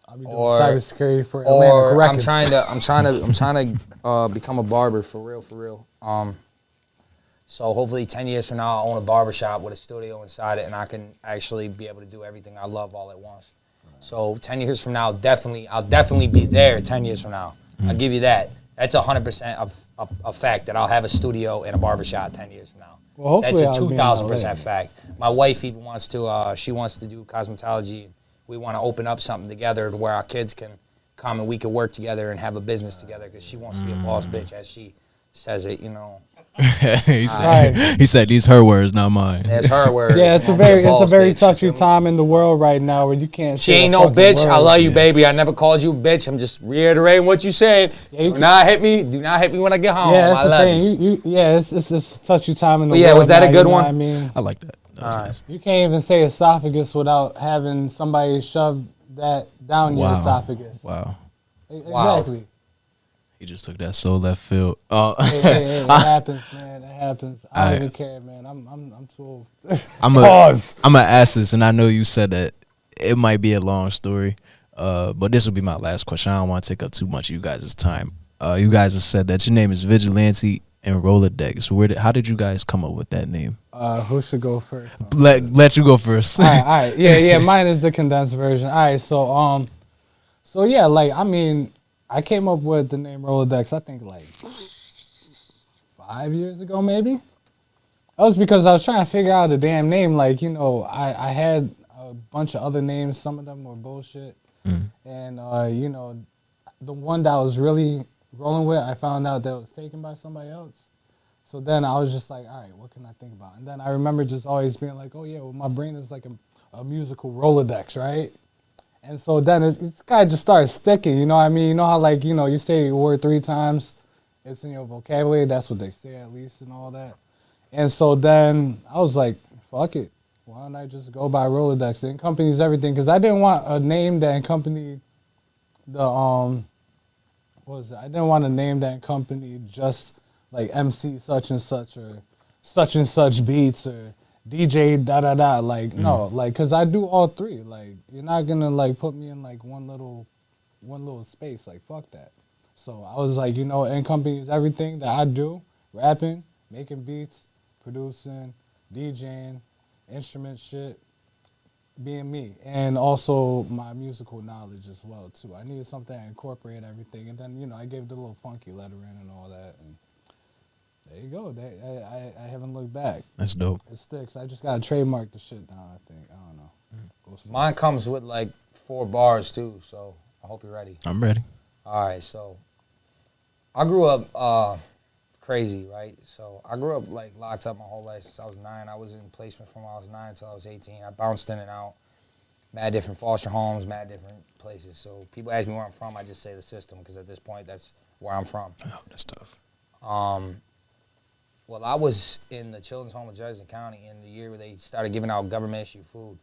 I'll be doing cybersecurity for Atlantic Records. I'm trying to become a barber for real. So hopefully 10 years from now, I'll own a barbershop with a studio inside it, and I can actually be able to do everything I love all at once. So 10 years from now, I'll definitely be there 10 years from now. I'll give you that. That's 100% a fact that I'll have a studio and a barbershop 10 years from now. Well, that's a hopefully 2,000% fact. My wife even wants to, she wants to do cosmetology. We want to open up something together to where our kids can come and we can work together and have a business together because she wants to be a boss bitch, as she says it, you know. he said these her words, not mine. That's her words. Yeah, it's a very touchy time in the world right now where you can't. She ain't no bitch. I love you, baby. I never called you a bitch. I'm just reiterating what you said. Yeah, do not hit me. Do not hit me when I get home. Yeah, that's I the love thing. you. It's a touchy time in the world. Yeah, was that now, a good one? I mean, I like that. That was nice. You can't even say esophagus without having somebody shove that down your esophagus. Wow. Exactly. He just took that so left field. Hey, it happens, man. It happens. I don't even care, man. I'm too old. Pause. I'm gonna ask this, and I know you said that it might be a long story, but this will be my last question. I don't want to take up too much of you guys' time. You guys have said that your name is Vigilante and Rolladeks. How did you guys come up with that name? Who should go first? Let you go first. All right. Yeah. Mine is the condensed version. All right. So yeah, like I mean, I came up with the name Rolladeks, I think like 5 years ago, maybe. That was because I was trying to figure out a damn name. Like, you know, I had a bunch of other names. Some of them were bullshit. And, you know, the one that I was really rolling with, I found out that it was taken by somebody else. So then I was just like, all right, what can I think about? And then I remember just always being like, oh, yeah, well, my brain is like a musical Rolodex, right? And so then it kind of just started sticking, you know what I mean? You know how, like, you know, you say a word 3 times, it's in your vocabulary, that's what they say at least and all that. And so then I was like, fuck it. Why don't I just go by Rolodex? It accompanies everything, because I didn't want a name that accompanied the, what was it? I didn't want a name that accompanied just, like, MC such and such or such beats or DJ da-da-da, like, no, like, because I do all 3. Like, you're not going to, like, put me in, like, one little space. Like, fuck that. So I was like, you know, it encompasses everything that I do, rapping, making beats, producing, DJing, instrument shit, being me, and also my musical knowledge as well, too. I needed something that incorporated everything, and then, you know, I gave the little funky lettering and all that, and there you go. I haven't looked back. That's dope. It sticks. I just got to trademark the shit now, I think. I don't know. Mine comes with like 4 bars too, so I hope you're ready. I'm ready. All right, so I grew up crazy, right? So I grew up like locked up my whole life since I was 9. I was in placement from when I was 9 until I was 18. I bounced in and out, mad different foster homes, mad different places. So people ask me where I'm from, I just say the system, because at this point, that's where I'm from. Oh, that's tough. Well, I was in the Children's Home of Jefferson County in the year where they started giving out government-issued food.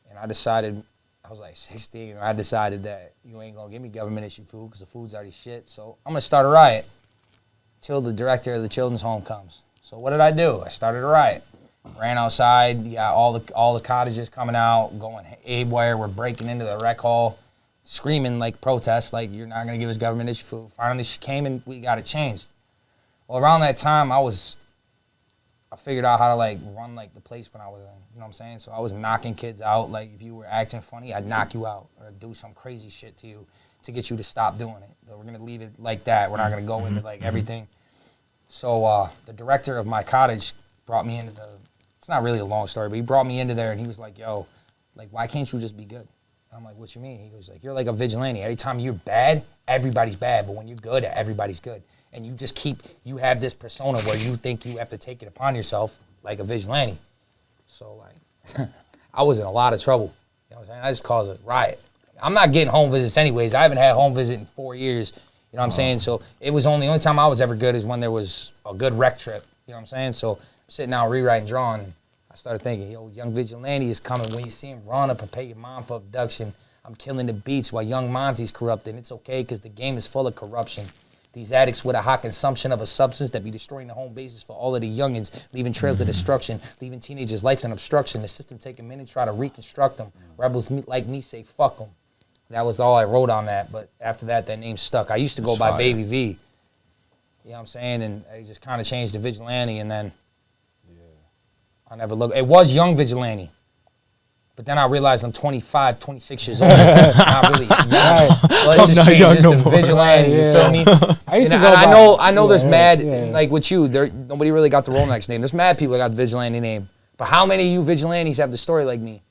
And I decided, I was like 16, and I decided that you ain't going to give me government-issued food because the food's already shit. So I'm going to start a riot till the director of the children's home comes. So what did I do? I started a riot. Ran outside, all the cottages coming out, going haywire. We're breaking into the rec hall, screaming like protest, like you're not going to give us government-issued food. Finally, she came and we got it changed. Well, around that time, I figured out how to, like, run, like, the place when I was in, you know what I'm saying? So I was knocking kids out. Like, if you were acting funny, I'd knock you out or do some crazy shit to you to get you to stop doing it. So we're going to leave it like that. We're not going to go into, like, everything. So the director of my cottage brought me into it's not really a long story, but he brought me into there and he was like, yo, like, why can't you just be good? I'm like, what you mean? He was like, you're like a vigilante. Every time you're bad, everybody's bad. But when you're good, everybody's good. And you just you have this persona where you think you have to take it upon yourself like a vigilante. So, like, I was in a lot of trouble. You know what I'm saying? I just caused a riot. I'm not getting home visits anyways. I haven't had home visit in 4 years. You know what I'm saying? So it was the only time I was ever good is when there was a good rec trip. You know what I'm saying? So I'm sitting out rewriting, drawing. I started thinking, yo, young vigilante is coming. When you see him run up and pay your mom for abduction, I'm killing the beats while young Monty's corrupted. It's okay because the game is full of corruption. These addicts with a high consumption of a substance that be destroying the home bases for all of the youngins, leaving trails of destruction, leaving teenagers' lives in obstruction. The system take a minute, try to reconstruct them. Rebels like me say, fuck them. That was all I wrote on that, but after that name stuck. I used to go by Baby V. You know what I'm saying? And I just kind of changed to Vigilante, and then I never looked. It was Young Vigilante. But then I realized I'm 25, 26 years old. Not really young. Well, it's just changed just to Vigilante, you feel me? I used to and go I know there's mad, like with you, nobody really got the Rolex name. There's mad people that got the Vigilante name. But how many of you Vigilantes have the story like me?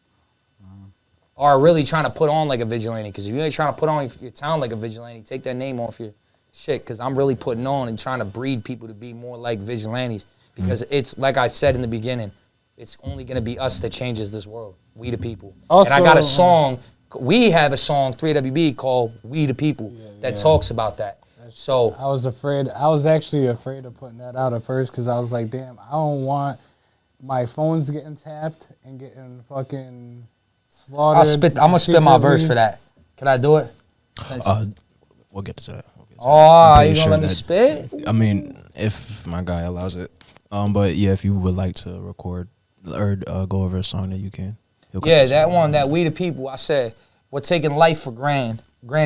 Or are really trying to put on like a Vigilante? Because if you're really trying to put on your town like a Vigilante, take that name off your shit. Because I'm really putting on and trying to breed people to be more like Vigilantes. Because it's, like I said in the beginning, it's only going to be us that changes this world. We the people. Also, and I got a song. We have a song, 3WB, called We the People that talks about that. So I was afraid. I was actually afraid of putting that out at first because I was like, damn, I don't want my phones getting tapped and getting fucking slaughtered. I'm going to spit my verse for that. Can I do it? We'll get to that. Oh, you going to let me spit? I mean, if my guy allows it. But yeah, if you would like to record or go over a song that you can. Yeah, that one, that We the People, I said, we're taking life for granted.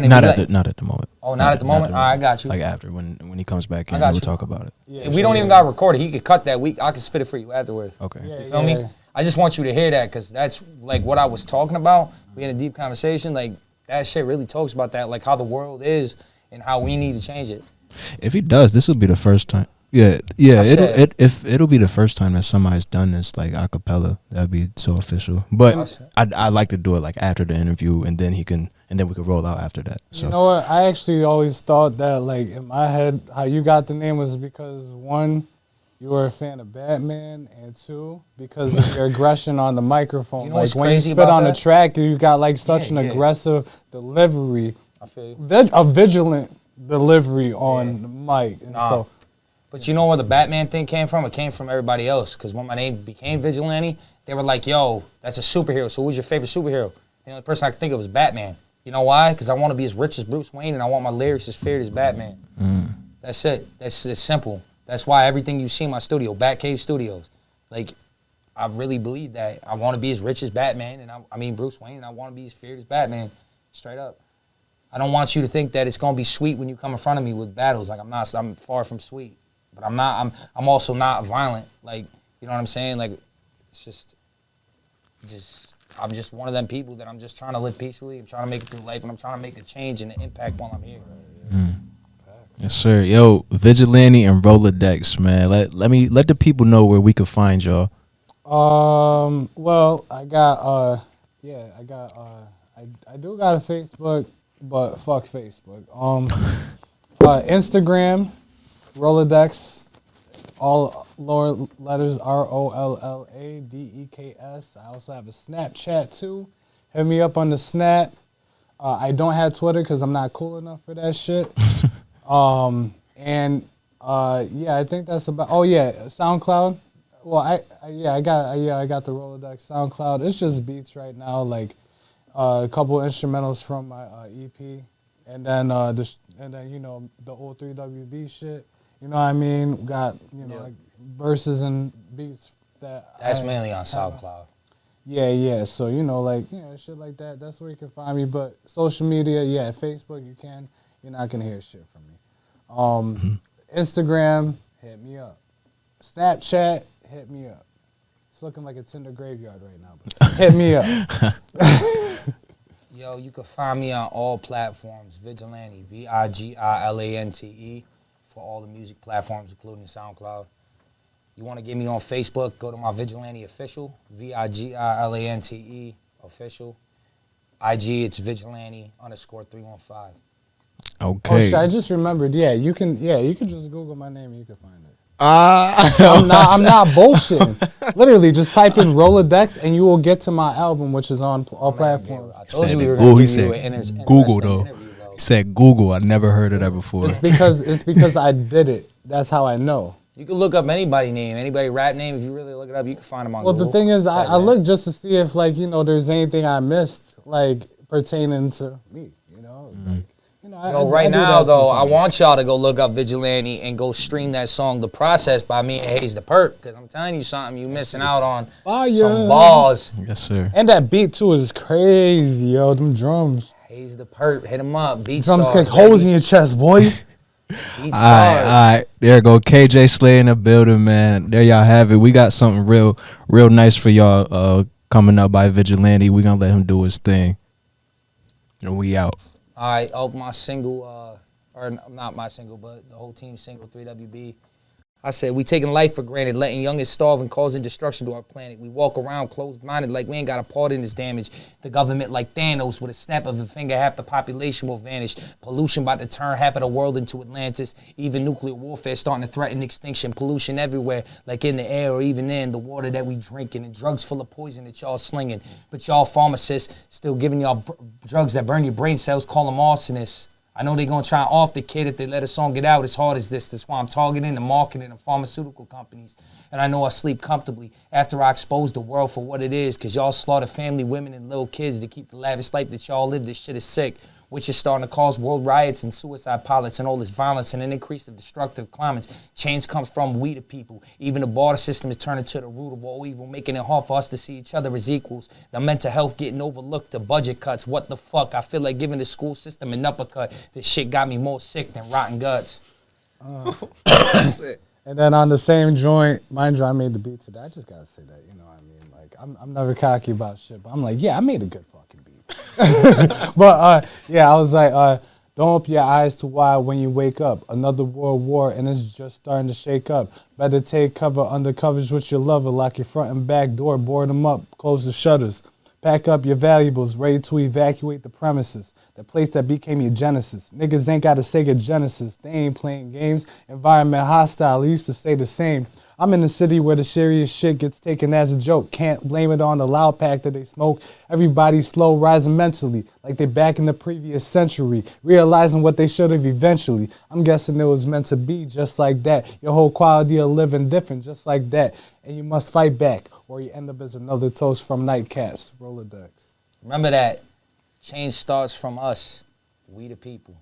Not at the moment. Oh, not at the moment? All right, I got you. Like after, when he comes back in, we'll talk about it. Yeah, we don't even got to record it. He could cut that. I can spit it for you afterward. Okay. You feel me? I just want you to hear that because that's like what I was talking about. We had a deep conversation. Like, that shit really talks about that, like how the world is and how we need to change it. If he does, this will be the first time. Yeah. It'll be the first time that somebody's done this like a cappella. That'd be so official. But I'd like to do it like after the interview, and then we could roll out after that. So. You know what? I actually always thought that like in my head, how you got the name was because one, you were a fan of Batman, and two, because of your aggression on the microphone. You know like what's when you crazy spit about on that? the track, you got like such an aggressive delivery. I feel you. A vigilant delivery on the mic. And so. But you know where the Batman thing came from? It came from everybody else. Because when my name became Vigilante, they were like, yo, that's a superhero. So who's your favorite superhero? The only person I could think of was Batman. You know why? Because I want to be as rich as Bruce Wayne, and I want my lyrics as feared as Batman. That's it. It's simple. That's why everything you see in my studio, Batcave Studios, like, I really believe that. I want to be as rich as Batman, and I mean Bruce Wayne, and I want to be as feared as Batman, straight up. I don't want you to think that it's going to be sweet when you come in front of me with battles. Like, I'm far from sweet. But I'm also not violent. Like, you know what I'm saying? Like, it's just I'm just one of them people that I'm just trying to live peacefully. I'm trying to make it through life, and I'm trying to make a change and an impact while I'm here. Yes, sir. Yo, Vigilante and Rolladeks, man. Let the people know where we can find y'all. Well, I do got a Facebook, but fuck Facebook. Instagram, Rolladeks, all lower letters ROLLADEKS. I also have a Snapchat too. Hit me up on the Snap. I don't have Twitter because I'm not cool enough for that shit. I think that's about. Oh yeah, SoundCloud. Well, I got the Rolladeks SoundCloud. It's just beats right now, like a couple instrumentals from my EP, and then you know the old 3WB shit. You know what I mean? Got like verses and beats that's mainly on SoundCloud. Yeah. So shit like that. That's where you can find me. But social media, Facebook, you're not gonna hear shit from me. Instagram, hit me up. Snapchat, hit me up. It's looking like a Tinder graveyard right now, but hit me up. Yo, you can find me on all platforms. Vigilante, Vigilante, for all the music platforms, including SoundCloud. You want to get me on Facebook, go to my Vigilante Official, Vigilante Official. IG, it's Vigilante_315. Okay. Oh shit, I just remembered. Yeah, you can just Google my name and you can find it. I'm I'm not bullshitting. Literally, just type in Rolladeks and you will get to my album, which is on all platforms. I told you we were Google. going He to give you said an Google interesting though. interview, though. He said Google. I never heard of that before. It's because I did it. That's how I know. You can look up anybody's name, anybody rap name. If you really look it up, you can find them on Well, Google. the thing is, Type I it in. look just to see if, like, there's anything I missed, like, pertaining to me, Like, Yo, I right do now, that though, I sometimes. want y'all to go look up Vigilante and go stream that song, The Process, by me and Hayes the Perp, because I'm telling you something, you missing out on Fire. some balls. Yes, sir. And that beat, too, is crazy, yo, them drums. Hayes the Perp, hit him up, beat Drums stars, kick holes in baby. your chest, boy. Beat All stars. right. There go KJ Slay in the building, man. There y'all have it. We got something real nice for y'all coming up by Vigilante. We gonna let him do his thing. And we out. All right, off my single, or not my single, but the whole team's single, 3WB. I said, we taking life for granted, letting youngest starve and causing destruction to our planet. We walk around closed-minded like we ain't got a part in this damage. The government like Thanos, with a snap of a finger, half the population will vanish. Pollution about to turn half of the world into Atlantis. Even nuclear warfare starting to threaten extinction. Pollution everywhere, like in the air or even in the water that we drinking. And drugs full of poison that y'all slinging. But y'all pharmacists still giving y'all drugs that burn your brain cells, call them arsonists. I know they're going to try and off the kid if they let a song get out as hard as this. That's why I'm targeting the marketing and pharmaceutical companies. And I know I sleep comfortably after I expose the world for what it is, because y'all slaughter family, women, and little kids to keep the lavish life that y'all live. This shit is sick, which is starting to cause world riots and suicide pilots and all this violence and an increase of destructive climates. Change comes from we the people. Even the barter system is turning to the root of all evil, making it hard for us to see each other as equals. The mental health getting overlooked, the budget cuts. What the fuck? I feel like giving the school system an uppercut. This shit got me more sick than rotten guts. And then on the same joint, mind you, I made the beat today. I just gotta say that, you know what I mean? Like, I'm never cocky about shit, but I'm like, yeah, I made a good fucking beat. But yeah, I was like, don't open your eyes too wide when you wake up. Another world war, and it's just starting to shake up. Better take cover under covers with your lover. Lock your front and back door, board them up, close the shutters. Pack up your valuables, ready to evacuate the premises. The place that became your genesis. Niggas ain't got a Sega Genesis. They ain't playing games. Environment hostile. They used to say the same. I'm in the city where the serious shit gets taken as a joke. Can't blame it on the loud pack that they smoke. Everybody's slow rising mentally, like they back in the previous century, realizing what they should have eventually. I'm guessing it was meant to be just like that. Your whole quality of living different, just like that. And you must fight back, or you end up as another toast from Nightcaps. Rolladeks. Remember that. Change starts from us, we the people.